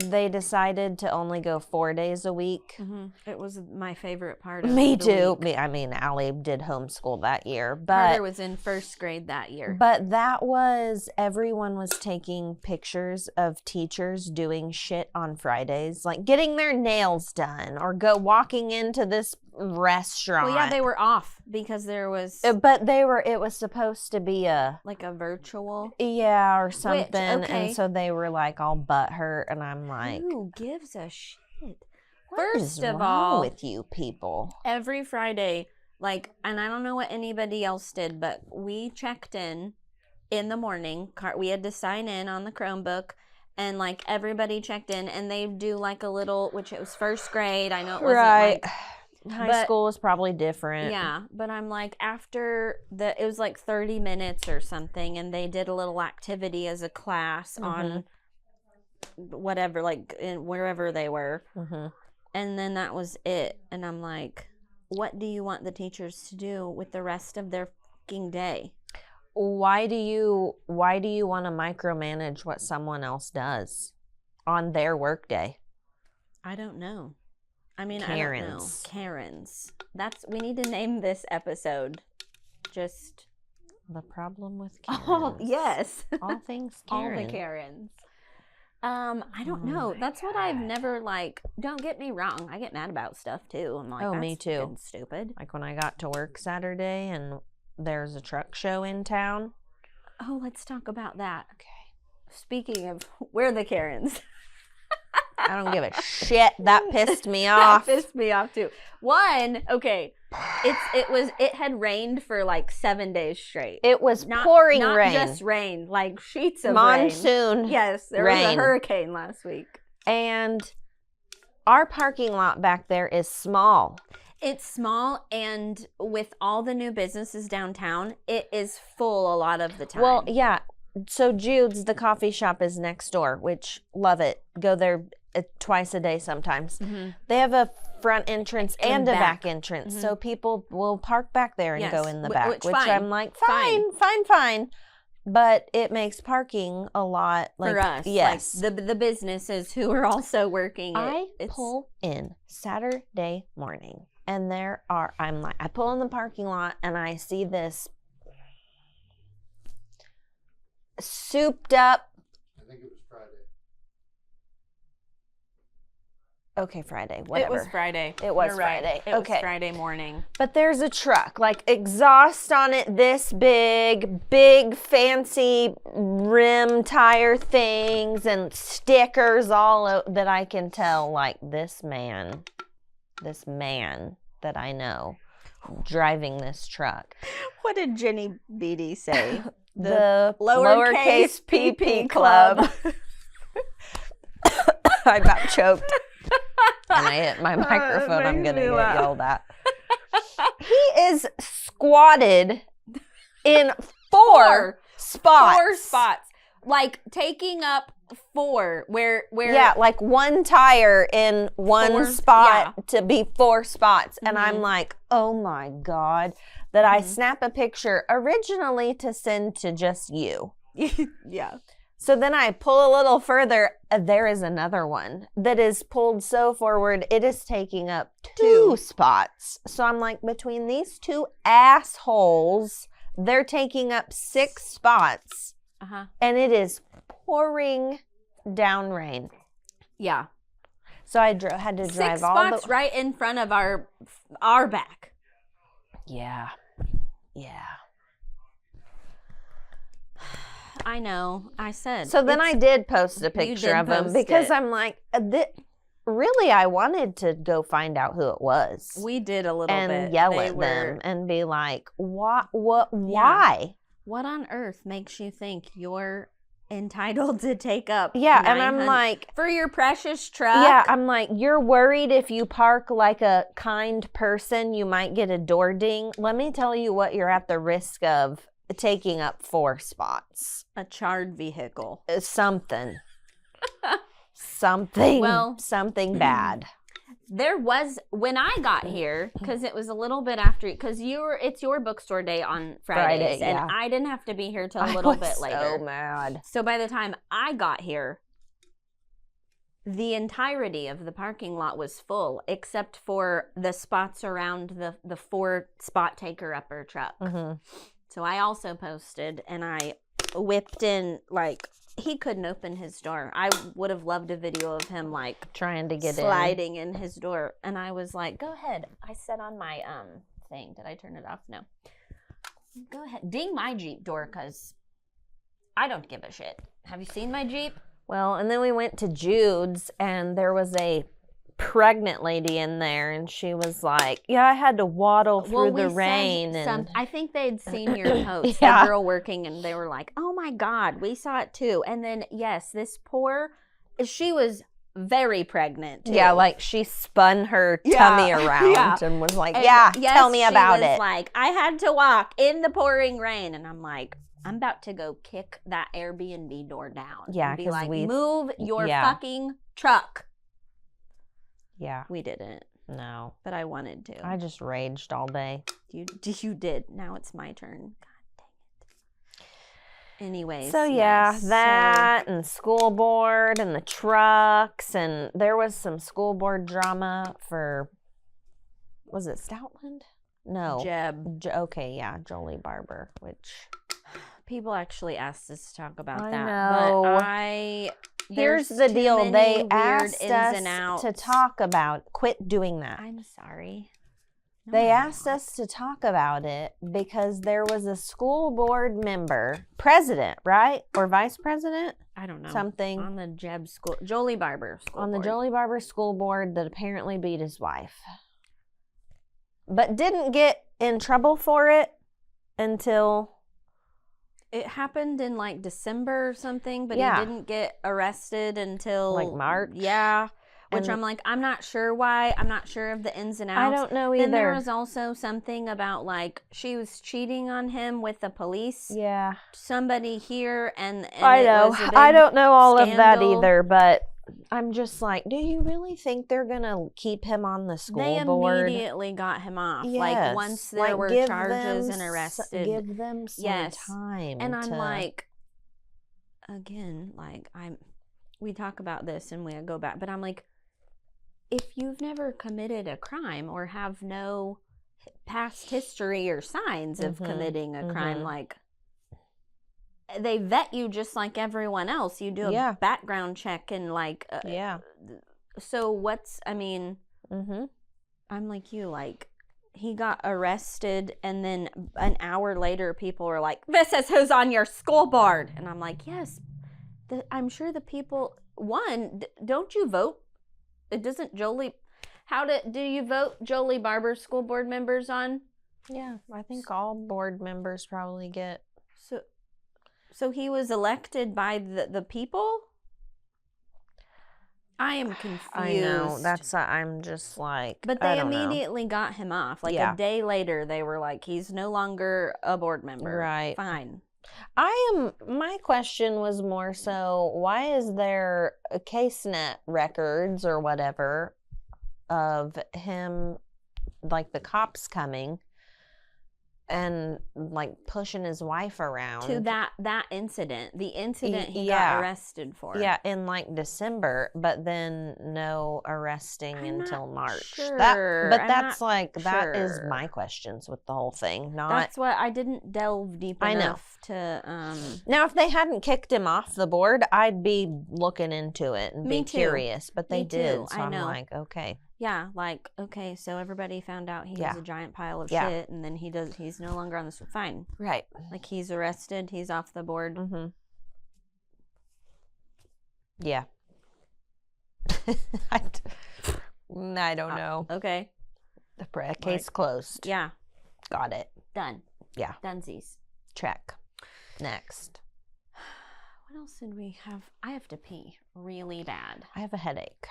A: they decided to only go 4 days a week.
B: Mm-hmm. It was my favorite part of
A: Me
B: the
A: too.
B: week.
A: I mean, Allie did homeschool that year. But
B: Carter was in first grade that year.
A: But that was, everyone was taking pictures of teachers doing shit on Fridays, like getting their nails done or walking into this restaurant.
B: Well, yeah, they were off because there was...
A: But it was supposed to be
B: like a virtual?
A: Yeah, or something.
B: Okay.
A: And so they were like all butthurt, and I'm like...
B: Who gives a shit?
A: First of all, with you people,
B: every Friday, like, and I don't know what anybody else did, but we checked in the morning. We had to sign in on the Chromebook, and like everybody checked in, and they do like a little, which it was first grade. I know it wasn't
A: right.
B: like
A: high school is probably different.
B: Yeah, but I'm like, after it was like 30 minutes or something, and they did a little activity as a class on whatever, like wherever they were. And then that was it. And I'm like, what do you want the teachers to do with the rest of their fucking day?
A: Why do you want to micromanage what someone else does on their work day?
B: I don't know. I mean,
A: Karens.
B: I don't know. Karens. We need to name this episode just
A: the problem with Karens.
B: Oh, yes.
A: All things Karen.
B: All the Karens. I don't know. That's what I've never, like, don't get me wrong. I get mad about stuff too. I'm like, that's
A: me too.
B: fucking stupid.
A: Like when I got to work Saturday and there's a truck show in town.
B: Oh, let's talk about that. Okay. Speaking of, we're the Karens.
A: I don't give a shit. That pissed me off.
B: That pissed me off too. One, okay. It had rained for like 7 days straight.
A: It was pouring rain.
B: Not just rain, like sheets of
A: monsoon
B: rain. Yes, there was a hurricane last week. And
A: our parking lot back there is small.
B: It's small, and with all the new businesses downtown, it is full a lot of the time.
A: Well, yeah. So Jude's, the coffee shop, is next door, which love it. Go there twice a day sometimes. They have a front entrance and a back entrance, so people will park back there and go in the back, which I'm like, fine. But it makes parking a lot, like,
B: for us.
A: Yes,
B: like the businesses who are also working.
A: I pull in Saturday morning, and I pull in the parking lot, and I see this souped up.
C: I think it was Friday.
A: Okay, Friday, whatever.
B: It was Friday.
A: It was
B: You're
A: Friday.
B: Right. It was Friday morning.
A: But there's a truck, like exhaust on it this big fancy rim tire things and stickers all that I can tell, like this man that I know driving this truck.
B: What did Jenny Beatty say?
A: The lowercase PP Club. I about choked. And I hit my microphone. I'm going to get yelled at. He is squatted in spots.
B: 4 spots. Like taking up 4 where
A: yeah, like 1 tire in 1 spot to be 4 spots. And I'm like, oh my God, that I snap a picture originally to send to just you.
B: Yeah.
A: So then I pull a little further. There is another one that is pulled so forward, it is taking up 2 spots. So I'm like, between these 2 assholes, they're taking up 6 spots. And it is pouring down rain.
B: Yeah.
A: So I had to drive
B: 6
A: all
B: spots right in front of our back.
A: Yeah. Yeah.
B: I know. I said.
A: So then I did post a picture of him because I'm like, really, I wanted to go find out who it was.
B: We did a little bit.
A: And yell at them and be like, why? Why?
B: What on earth makes you think you're entitled to take up?
A: Yeah, and I'm like,
B: for your precious truck.
A: Yeah, I'm like, you're worried if you park like a kind person, you might get a door ding. Let me tell you what you're at the risk of taking up 4 spots.
B: A charred vehicle.
A: Something. Something.
B: Well,
A: something bad.
B: There was, when I got here, because it was a little bit after, because it's your bookstore day on Fridays, and I didn't have to be here till a little bit later.
A: So mad.
B: So by the time I got here, the entirety of the parking lot was full, except for the spots around the 4 spot taker upper truck. So I also posted, and I whipped in, like, he couldn't open his door. I would have loved a video of him, like,
A: trying to get
B: sliding in his door. And I was like, go ahead. I said on my thing, did I turn it off? No. Go ahead. Ding my Jeep door, because I don't give a shit. Have you seen my Jeep?
A: Well, and then we went to Jude's, and there was a pregnant lady in there, and she was like, yeah, I had to waddle through the rain. And
B: I think they'd seen your post, the girl working, and they were like, oh my God, we saw it too. And then, yes, she was very pregnant too.
A: Yeah, like she spun her tummy around and was like, tell me about it.
B: Like, I had to walk in the pouring rain, and I'm like, I'm about to go kick that Airbnb door down.
A: Yeah,
B: and be like, move your fucking truck.
A: Yeah.
B: We didn't.
A: No.
B: But I wanted to.
A: I just raged all day.
B: You did. Now it's my turn. God dang it. Anyways.
A: So that and school board and the trucks, and there was some school board drama for, was it Stoutland? No.
B: Jeb.
A: Okay, yeah, Jolie Barber, which
B: people actually asked us to talk about
A: I
B: that.
A: know.
B: But
A: here's the deal. They asked us to talk about, quit doing that.
B: I'm sorry. No,
A: they asked us to talk about it because there was a school board member, president, right? Or vice president?
B: I don't know.
A: Something.
B: On the Jolie Barber school
A: on
B: board.
A: the Jolie Barber school board that apparently beat his wife. But didn't get in trouble for it until...
B: It happened in like December or something, but he didn't get arrested until
A: like March.
B: Yeah. Which I'm like, I'm not sure why. I'm not sure of the ins and outs.
A: I don't know either.
B: Then there was also something about like she was cheating on him with the police.
A: Yeah.
B: Somebody here and
A: I know. I don't know all of that either, but I'm just like, do you really think they're going to keep him on the school board?
B: They immediately got him off.
A: Yes.
B: Like once there were charges and arrested.
A: Give them some time.
B: And I'm like, again, like we talk about this and we go back, but I'm like, if you've never committed a crime or have no past history or signs of committing a crime, like they vet you just like everyone else. You do a background check and like, so I'm like you, like he got arrested and then an hour later people were like, this is who's on your school board. And I'm like, yes, I'm sure the people, don't you vote? It doesn't Jolie, do you vote Jolie Barber school board members on?
A: Yeah, I think all board members probably get.
B: So he was elected by the people? I am confused.
A: I know. I'm just like,
B: but they immediately got him off. Like a day later, they were like, he's no longer a board member.
A: Right.
B: Fine.
A: My question was more so, why is there a CaseNet records or whatever of him, like the cops coming and like pushing his wife around
B: To that incident, the incident he
A: yeah.
B: got arrested for.
A: Yeah, in like December, but then no arresting
B: I'm
A: until
B: not
A: March.
B: sure.
A: But
B: I'm
A: that's
B: not
A: like that is
B: sure.
A: my questions with the whole thing. Not
B: That's what I didn't delve deep
A: I know.
B: enough to.
A: Now, if they hadn't kicked him off the board, I'd be looking into it and
B: Me
A: be
B: too.
A: curious. But they
B: Me too.
A: did, so
B: I
A: I'm
B: know.
A: like, okay.
B: Yeah, like, okay, so everybody found out he
A: Yeah.
B: was a giant pile of
A: Yeah.
B: shit, and then he's no longer on the fine.
A: Right.
B: Like, he's arrested, he's off the board.
A: Mm-hmm. Yeah. I don't know.
B: Okay.
A: The case closed.
B: Yeah.
A: Got it.
B: Done.
A: Yeah.
B: Dunsies.
A: Check. Next.
B: What else did we have? I have to pee really bad.
A: I have a headache.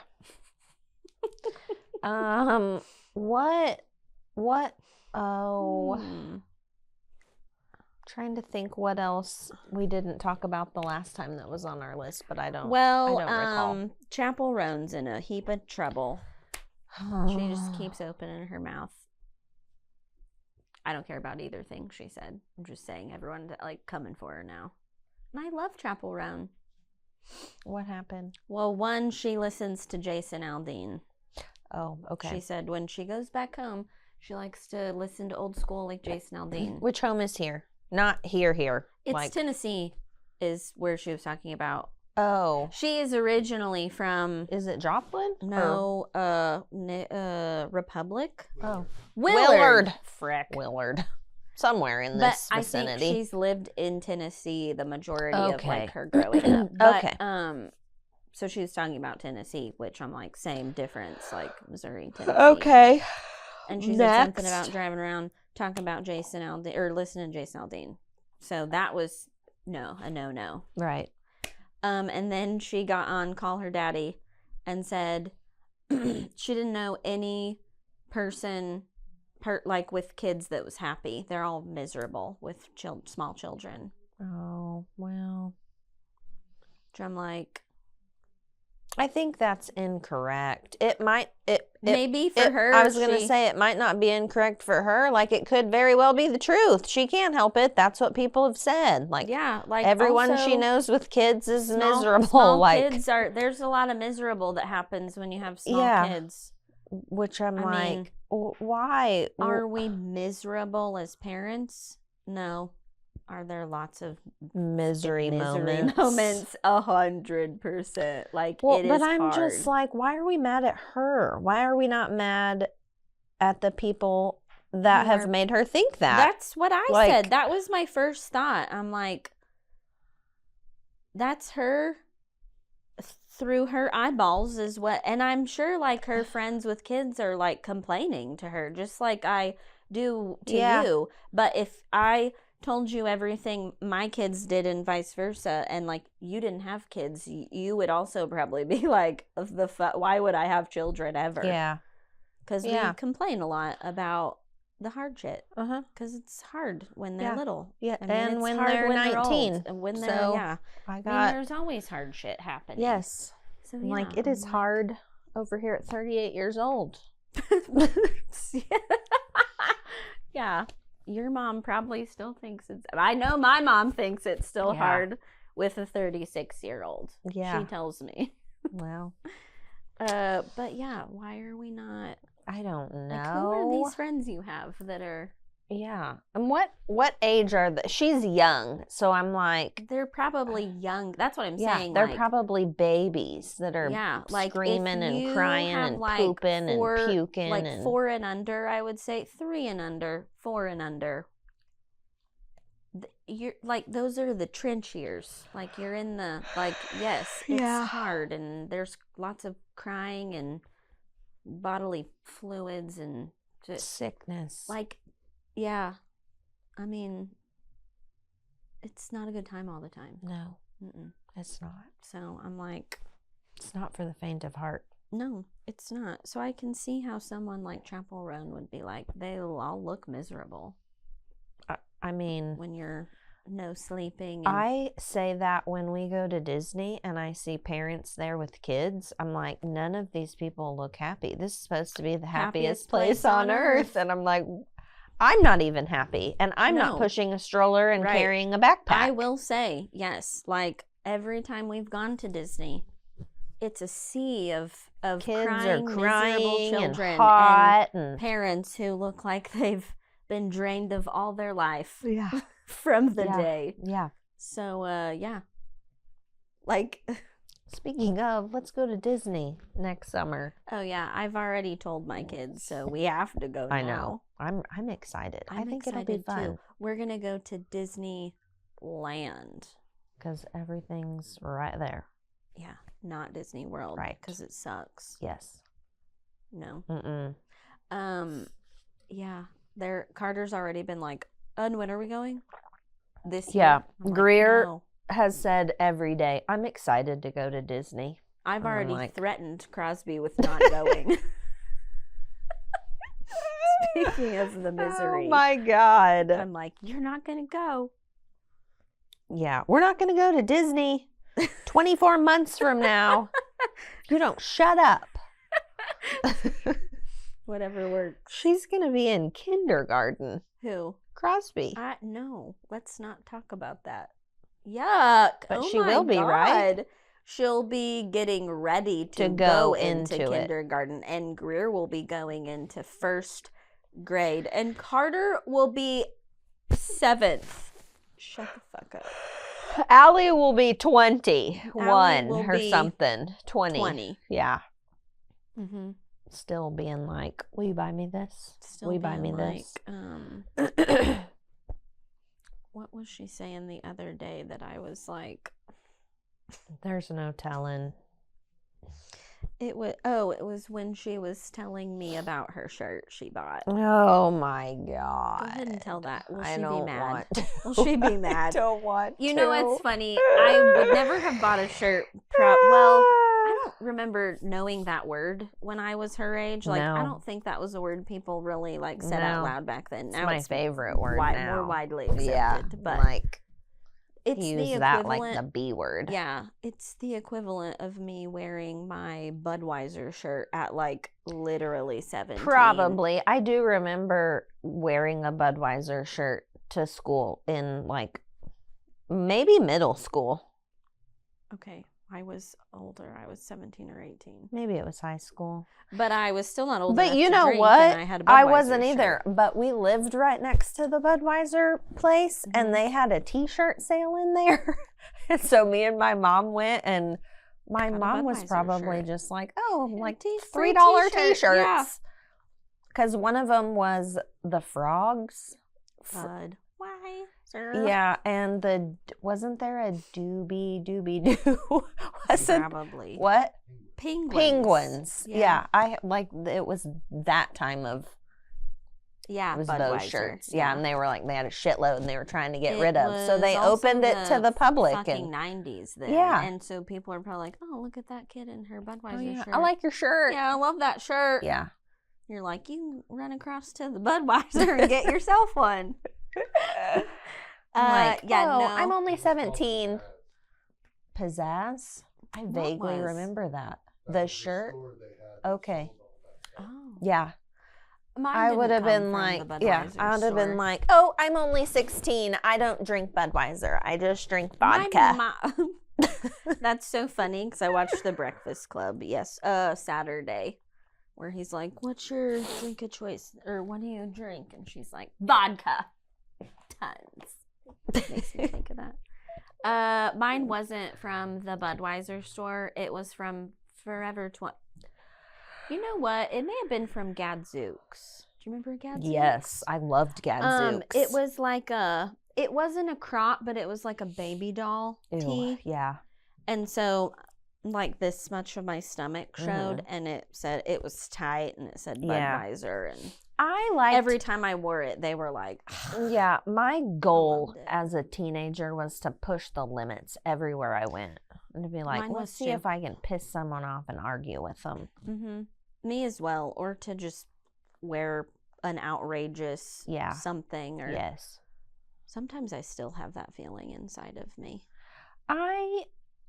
A: Trying to think what else we didn't talk about the last time that was on our list, but I don't recall.
B: Chapel Roan's in a heap of trouble. She just keeps opening her mouth. I don't care about either thing she said. I'm just saying everyone's like coming for her now. And I love Chapel Roan.
A: What happened?
B: Well, one, she listens to Jason Aldean.
A: Oh, okay.
B: She said when she goes back home, she likes to listen to old school like Jason Aldean.
A: Which home is here? Not here.
B: It's
A: like...
B: Tennessee is where she was talking about.
A: Oh.
B: She is originally from...
A: Is it Joplin?
B: No, Republic.
A: Oh.
B: Willard. Frick.
A: Willard. Somewhere in this vicinity.
B: I think she's lived in Tennessee the majority of like her growing up.
A: Okay.
B: So she was talking about Tennessee, which I'm like, same difference, like Missouri, Tennessee.
A: Okay.
B: And she said something about driving around talking about Jason Aldean or listening to Jason Aldean. So that was a no.
A: Right.
B: And then she got on Call Her Daddy and said she didn't know any person like with kids that was happy. They're all miserable with small children.
A: Oh, well.
B: Which I'm like,
A: I think that's incorrect. It might
B: maybe for her.
A: I was going to say it might not be incorrect for her. Like it could very well be the truth. She can't help it. That's what people have said. Like
B: yeah, like
A: everyone
B: also,
A: she knows with kids is miserable.
B: Small
A: like
B: kids are. There's a lot of miserable that happens when you have small kids.
A: Which I
B: like,
A: mean, why
B: are we miserable as parents? No. Are there lots of
A: misery moments?
B: 100%. Like,
A: well,
B: it is
A: but I'm
B: hard.
A: just like, why are we mad at her? Why are we not mad at the people that have made her think that?
B: That's what I said. That was my first thought. I'm like, that's her through her eyeballs is what, and I'm sure like her friends with kids are like complaining to her, just like I do to you. But if I told you everything my kids did and vice versa, and like you didn't have kids, you would also probably be like, why would I have children ever?
A: Yeah.
B: Because we complain a lot about the hard shit. Because it's hard when they're little.
A: Yeah.
B: I mean,
A: and when they're 19.
B: And when they're, there's always hard shit happening.
A: Yes.
B: So,
A: like, it is hard over here at 38 years old.
B: Yeah. Your mom probably still thinks it's... I know my mom thinks it's still hard with a 36-year-old.
A: Yeah.
B: She tells me.
A: Well.
B: But yeah, why are we not...
A: I don't know.
B: Like, who are these friends you have that are...
A: Yeah. And what age are they? She's young, so I'm like...
B: They're probably young. That's what I'm saying.
A: They're
B: like,
A: probably babies that are
B: like
A: screaming and crying and
B: like
A: pooping and puking.
B: Like
A: and
B: 4 and under, I would say. 3 and under, 4 and under. You're like, those are the trench years. Like, you're in the, like, yes, it's hard. And there's lots of crying and bodily fluids and just
A: sickness.
B: Like, yeah. I mean, it's not a good time all the time.
A: No, it's not.
B: So I'm like,
A: it's not for the faint of heart.
B: No, it's not. So I can see how someone like Chapel Roan would be like, they'll all look miserable.
A: I mean,
B: when you're no sleeping. And
A: I say that when we go to Disney and I see parents there with kids, I'm like, none of these people look happy. This is supposed to be the happiest place on earth. And I'm like, I'm not even happy. And I'm not pushing a stroller and carrying a backpack.
B: I will say, yes, like every time we've gone to Disney, it's a sea of
A: kids
B: crying, miserable children
A: and hot and
B: parents who look like they've been drained of all their life.
A: Yeah.
B: From the day.
A: Yeah.
B: So, yeah. Like,
A: speaking of, let's go to Disney next summer.
B: Oh, yeah. I've already told my kids, so we have to go now.
A: I know. I'm excited. I think it'll be fun. Too.
B: We're going to go to Disneyland.
A: Because everything's right there.
B: Yeah. Not Disney World.
A: Right.
B: Because it sucks.
A: Yes.
B: No.
A: Yeah.
B: Carter's already been like, and when are we going? This year?
A: Yeah.
B: I'm
A: Greer
B: like, no.
A: has said every day, I'm excited to go to Disney.
B: I've already threatened Crosby with not going. Speaking of the misery.
A: Oh my God.
B: I'm like, you're not going to go.
A: Yeah. We're not going to go to Disney 24 months from now. You don't shut up.
B: Whatever works.
A: She's going to be in kindergarten.
B: Who?
A: Crosby.
B: No, let's not talk about that. Yuck.
A: But she will be, right?
B: She'll be getting ready to go into kindergarten, and Greer will be going into first grade, and Carter will be 7th. Shut the fuck up.
A: Allie will be 21 or something. 20. Yeah.
B: Mm-hmm.
A: Still being like, will you buy me this?
B: Still
A: will you buy me
B: like,
A: this?
B: What was she saying the other day that I was like,
A: there's no telling.
B: It was when she was telling me about her shirt she bought.
A: Oh my God.
B: Go ahead and tell that. Will
A: I
B: she
A: don't
B: be mad?
A: want to.
B: Will she be mad?
A: I don't want
B: You
A: to.
B: know what's funny? I would never have bought a shirt. Well, I don't remember knowing that word when I was her age. Like,
A: No.
B: I don't think that was a word people really like said out loud back then. Now
A: it's my favorite word now.
B: More widely accepted.
A: Yeah,
B: but
A: like
B: it's
A: use
B: the
A: that
B: equivalent,
A: like the B word.
B: Yeah, it's the equivalent of me wearing my Budweiser shirt at like literally 17.
A: Probably. I do remember wearing a Budweiser shirt to school in like maybe middle school.
B: Okay. I was older. I was 17 or 18.
A: Maybe it was high school.
B: But I was still not old
A: But
B: enough
A: you
B: to
A: know
B: drink,
A: what?
B: and I had a Budweiser
A: I wasn't either.
B: shirt.
A: But we lived right next to the Budweiser place, and they had a T-shirt sale in there. And so me and my mom went, and my mom was probably just like, oh, like $3 T-shirts.
B: Yeah.
A: Because one of them was the frogs.
B: Budweiser.
A: Yeah, and wasn't there a doobie doo?
B: Probably.
A: What?
B: Penguins.
A: Yeah, I like it was that time of.
B: Yeah,
A: it was
B: Budweiser.
A: those shirts. Yeah, and they were like they had a shitload, and they were trying to get
B: It
A: rid of. So they
B: was
A: opened
B: also
A: it to the public.
B: Fucking
A: and
B: 90s then.
A: Yeah.
B: And so people are probably like, oh, look at that kid in her Budweiser shirt.
A: I like your shirt.
B: Yeah, I love that shirt.
A: Yeah.
B: You're like, you can run across to the Budweiser and get yourself one.
A: I'm only 17. Pizzazz? I vaguely remember that. The shirt? Okay.
B: Oh.
A: Yeah.
B: Mine
A: I would have been
B: I
A: been like, oh, I'm only 16. I don't drink Budweiser. I just drink vodka.
B: That's so funny because I watched The Breakfast Club, Saturday, where he's like, what's your drink of choice? Or what do you drink? And she's like, vodka. Tons. Makes me think of that. Mine wasn't from the Budweiser store. It was from Forever 20. You know what? It may have been from Gadzooks. Do you remember Gadzooks?
A: Yes, I loved Gadzooks.
B: It was like it wasn't a crop, but it was like a baby doll tee.
A: Yeah.
B: And so, like, this much of my stomach showed, and it said it was tight, and it said Budweiser, and
A: I liked
B: every time I wore it, they were like,
A: yeah, my goal as a teenager was to push the limits everywhere I went. And to be like, let's see if I can piss someone off and argue with them.
B: Mm-hmm. Me as well. Or to just wear an outrageous something. Or Sometimes I still have that feeling inside of me.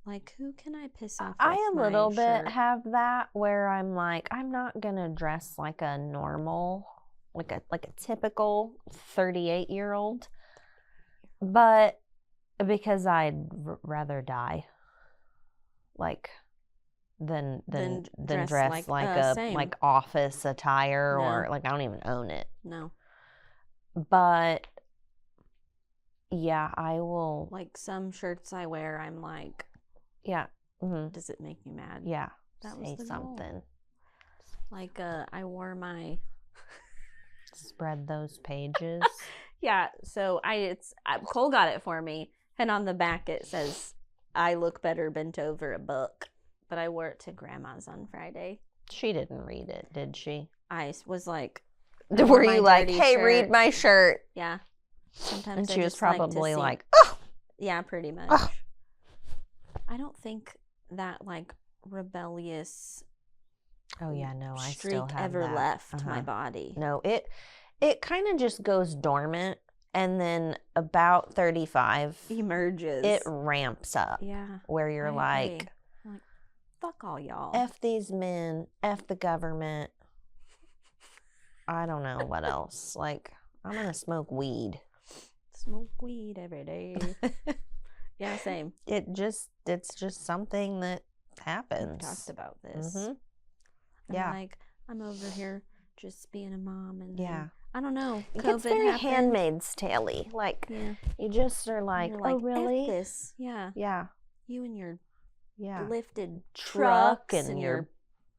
B: Like, who can I piss off?
A: I
B: with
A: a
B: my
A: little bit
B: shirt?
A: have that where I'm like, I'm not gonna dress like a normal, like a typical 38-year-old, but because I'd rather die, like, than dress like a
B: same.
A: like office attire
B: No.
A: or like I don't even own it.
B: No.
A: But yeah, I will.
B: Like some shirts I wear, I'm like,
A: Yeah. Mm-hmm.
B: does it make me mad?
A: Yeah.
B: That was
A: Say
B: the goal.
A: something.
B: Like I wore my
A: Spread those pages.
B: Yeah, so Cole got it for me, and on the back it says, "I look better bent over a book." But I wore it to Grandma's on Friday.
A: She didn't read it, did she?
B: I was like,
A: Were you like,
B: dirty
A: hey,
B: shirt.
A: read my shirt?
B: Yeah. Sometimes
A: And
B: I
A: she was
B: just like to
A: probably
B: see-
A: like, oh!
B: Yeah, pretty much.
A: Ugh.
B: I don't think that like rebellious
A: Oh, yeah, no, I
B: streak
A: still have
B: ever
A: that.
B: left my body.
A: No, it kind of just goes dormant, and then about 35,
B: Emerges.
A: it ramps up.
B: Yeah.
A: Where you're
B: I
A: like,
B: agree. I'm like, fuck all y'all.
A: F these men, F the government. I don't know what else. Like, I'm going to smoke weed.
B: Smoke weed every day. Yeah, same.
A: It's just something that happens.
B: We've talked about this.
A: Mhm.
B: And
A: Yeah.
B: like, I'm over here just being a mom, and
A: Yeah.
B: then, I don't know.
A: It
B: COVID
A: gets very
B: happened.
A: Handmaid's Tale-y. Like,
B: Yeah.
A: you just are like,
B: You're
A: oh,
B: "F
A: really?
B: this. Yeah.
A: Yeah.
B: You and your
A: Yeah.
B: lifted
A: Truck
B: trucks
A: and
B: your
A: your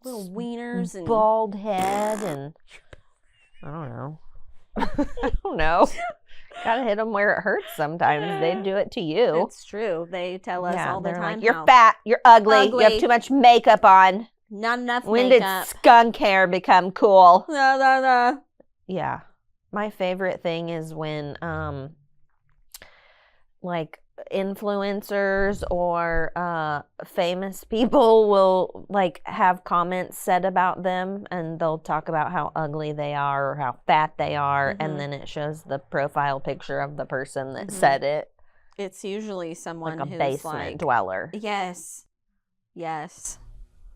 B: little wieners and
A: bald head and I don't know. I don't know. Gotta hit them where it hurts sometimes. They do it to you.
B: It's true. They tell us all the
A: they're
B: time.
A: like, you're
B: how
A: fat, you're ugly, you
B: ugly.
A: have too much makeup on.
B: Not enough
A: When
B: makeup.
A: did skunk hair become cool?
B: Da, da, da.
A: Yeah. My favorite thing is when like influencers or famous people will like have comments said about them, and they'll talk about how ugly they are or how fat they are,
B: Mhm.
A: and then it shows the profile picture of the person that
B: Mhm.
A: said it,
B: It's usually someone
A: like a
B: who's
A: basement
B: like,
A: dweller.
B: yes.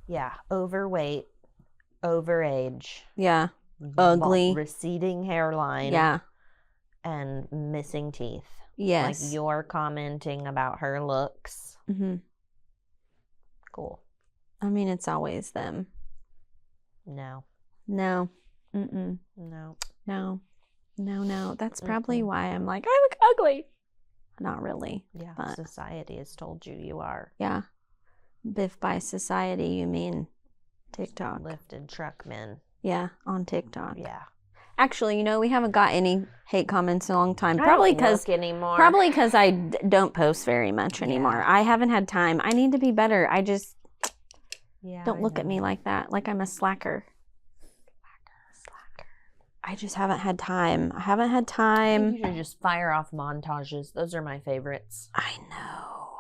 A: Yeah, overweight, overage,
B: Yeah. Ugly.
A: receding hairline,
B: Yeah.
A: and missing teeth.
B: Yes.
A: Like you're commenting about her looks.
B: Mm-hmm.
A: Cool.
B: I mean, it's always them.
A: No.
B: No. Mm-mm.
A: No.
B: No. That's probably why I'm like, I look ugly. Not really.
A: Yeah.
B: But
A: Society has told you are.
B: yeah. If by society you mean TikTok.
A: Lifted truck men.
B: Yeah, on TikTok.
A: Yeah.
B: Actually, we haven't got any hate comments in a long time.
A: I
B: Probably
A: don't
B: because
A: look anymore.
B: I don't post very much anymore.
A: Yeah.
B: I haven't had time. I need to be better. I just
A: Yeah.
B: don't look at me like that. Like I'm a slacker. I just haven't had time. I haven't had time.
A: You should just fire off montages. Those are my favorites.
B: I know.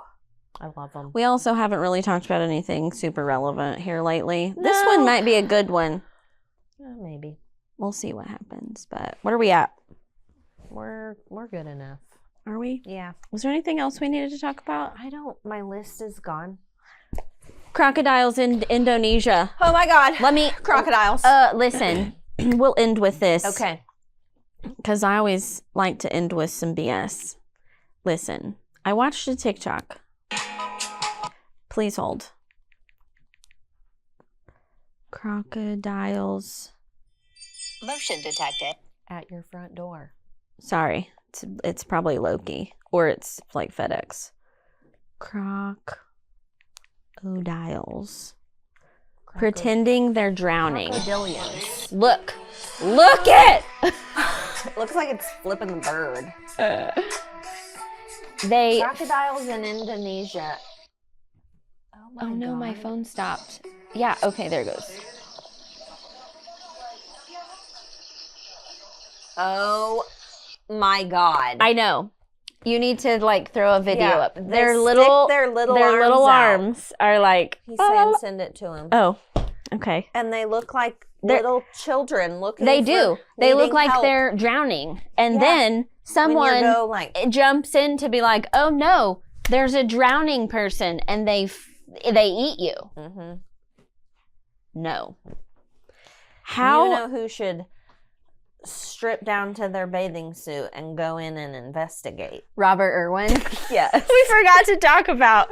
A: I love them.
B: We also haven't really talked about anything super relevant here lately. This
A: No.
B: one might be a good one.
A: Maybe.
B: We'll see what happens. But what are we at?
A: We're good enough.
B: Are we?
A: Yeah.
B: Was there anything else we needed to talk about?
A: My list is gone.
B: Crocodiles in Indonesia.
A: Oh my God.
B: Let me
A: Crocodiles.
B: Listen. We'll end with this.
A: Okay.
B: Because I always like to end with some BS. Listen, I watched a TikTok. Please hold. Crocodiles.
D: Motion detected.
A: At your front door.
B: Sorry, it's probably Loki, or it's like FedEx. Crocodiles. Pretending they're drowning.
A: Crocodilians.
B: Look it!
A: Looks like it's flipping the bird.
B: They.
A: Crocodiles in Indonesia.
B: Oh no, my phone stopped. Yeah, okay, there it goes.
A: Oh my God.
B: I know. You need to like throw a video
A: Yeah,
B: up.
A: they
B: Their
A: stick
B: little
A: their little
B: arms are like.
A: He's saying send it to him.
B: Oh, okay.
A: And they look like
B: They're-
A: little children looking
B: They
A: for
B: do. They look
A: needing
B: like
A: help.
B: they're drowning, and
A: Yeah.
B: then someone
A: go, like,
B: jumps in to be like, oh no, there's a drowning person, and they eat you.
A: mm-hmm.
B: No. How?
A: You know who should strip down to their bathing suit and go in and investigate?
B: Robert Erwin.
A: Yes.
B: We forgot to talk about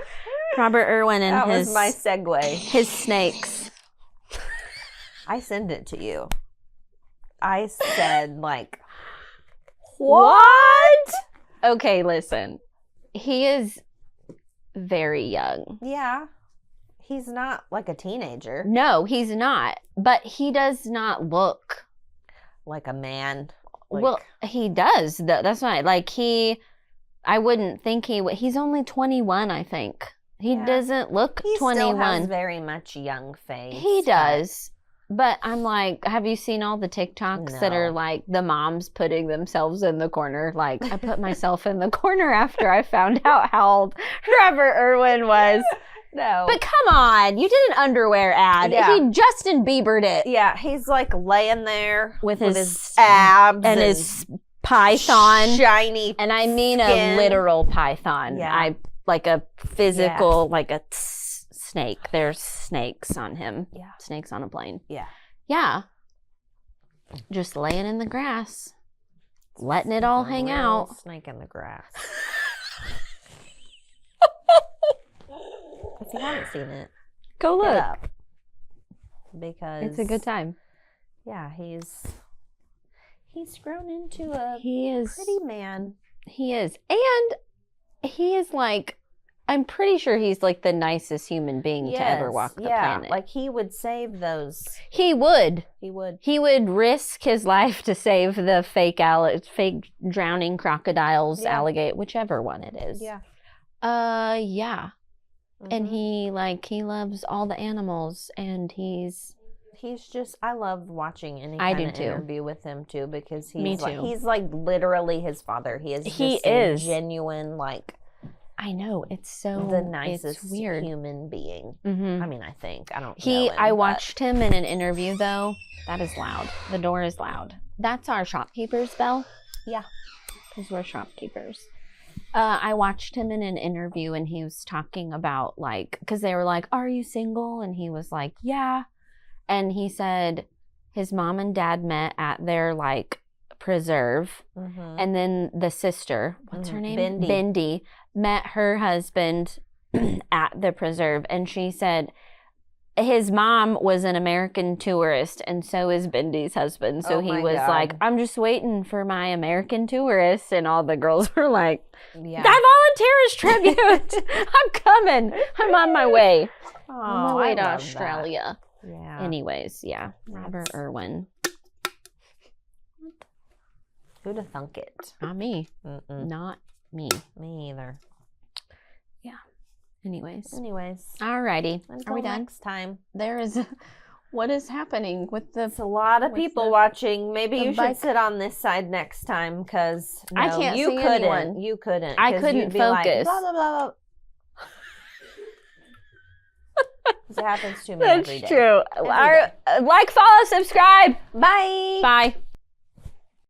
B: Robert Erwin and
A: That
B: his
A: was my segue.
B: his snakes.
A: I send it to you. I said, like,
B: What? Okay, listen. He is very young.
A: yeah, he's not like a teenager,
B: No, he's not. But he does not look.
A: like a man. Like,
B: Well, he does. That's not like I wouldn't think he's only 21, I think. He
A: Yeah.
B: doesn't look
A: he
B: 21.
A: still has very much young face.
B: He does. But I'm like, have you seen all the TikToks that are
A: No.
B: like the moms putting themselves in the corner? Like, I put myself in the corner after I found out how old Robert Erwin was.
A: No.
B: But come on, you did an underwear ad.
A: Yeah.
B: He Justin Bieber'd it
A: yeah, he's like laying there
B: with his
A: abs
B: and his python.
A: shiny.
B: And I mean
A: skin.
B: a literal python.
A: Yeah.
B: I like a physical, like a snake. There's snakes on him.
A: Yeah.
B: Snakes on a plane.
A: Yeah.
B: Yeah. Just laying in the grass, letting it all
A: A
B: hang
A: real
B: out.
A: Snake in the grass. If you haven't seen it,
B: Go
A: look
B: look.
A: up. Because
B: It's a good time.
A: Yeah, he's grown into a
B: He is.
A: pretty man.
B: He is. And he is like, I'm pretty sure he's like the nicest human being to ever walk the planet.
A: Like he would save those.
B: He would.
A: He would.
B: He would risk his life to save the fake drowning crocodiles,
A: Yeah.
B: alligator, whichever one it is.
A: Yeah.
B: Yeah. And
A: Mhm.
B: he loves all the animals, and he's
A: just. I love watching any
B: I
A: kind
B: do
A: of
B: too.
A: interview with him too, because he's
B: Me
A: like
B: too.
A: he's like literally his father. He is.
B: He
A: just a
B: is.
A: genuine, like
B: I know it's so
A: the nicest
B: it's weird.
A: human being.
B: Mm-hmm.
A: I mean, I think I don't.
B: I
A: know him, but-
B: watched him in an interview though. That is loud. The door is loud. That's our shopkeeper's bell.
A: Yeah.
B: Because we're shopkeepers. I watched him in an interview and he was talking about like, because they were like, are you single? And he was like, yeah. And he said his mom and dad met at their like preserve.
A: Mhm.
B: And then the sister, what's her name?
A: Bendy.
B: Bendy, met her husband at the preserve. And she said his mom was an American tourist, and so is Bendy's husband. So
A: Oh
B: he
A: my
B: was
A: God.
B: like, I'm just waiting for my American tourists. And all the girls were like,
A: Yeah.
B: I volunteer as tribute. I'm coming. I'm on my way.
A: Oh,
B: On my way
A: I
B: to
A: love
B: Australia.
A: that. Yeah.
B: Anyways, yeah. Robert Erwin.
A: Who'd have thunk it?
B: Not me.
A: Mm-mm.
B: Not me.
A: Me either.
B: Anyways.
A: Anyways,
B: Alrighty.
A: until
B: Are we done?
A: next time.
B: There is what is happening with the
A: It's a lot of
B: With
A: people
B: the-
A: watching. Maybe
B: the
A: you should
B: bike.
A: sit on this side next time, because
B: I can't
A: you
B: see
A: couldn't.
B: anyone.
A: You couldn't.
B: I
A: 'cause
B: couldn't
A: you'd be like,
B: focus.
A: blah, blah, blah, blah. 'Cause it happens to me
B: That's
A: every day.
B: true.
A: Every day.
B: Like, follow, subscribe.
A: Bye.
B: Bye.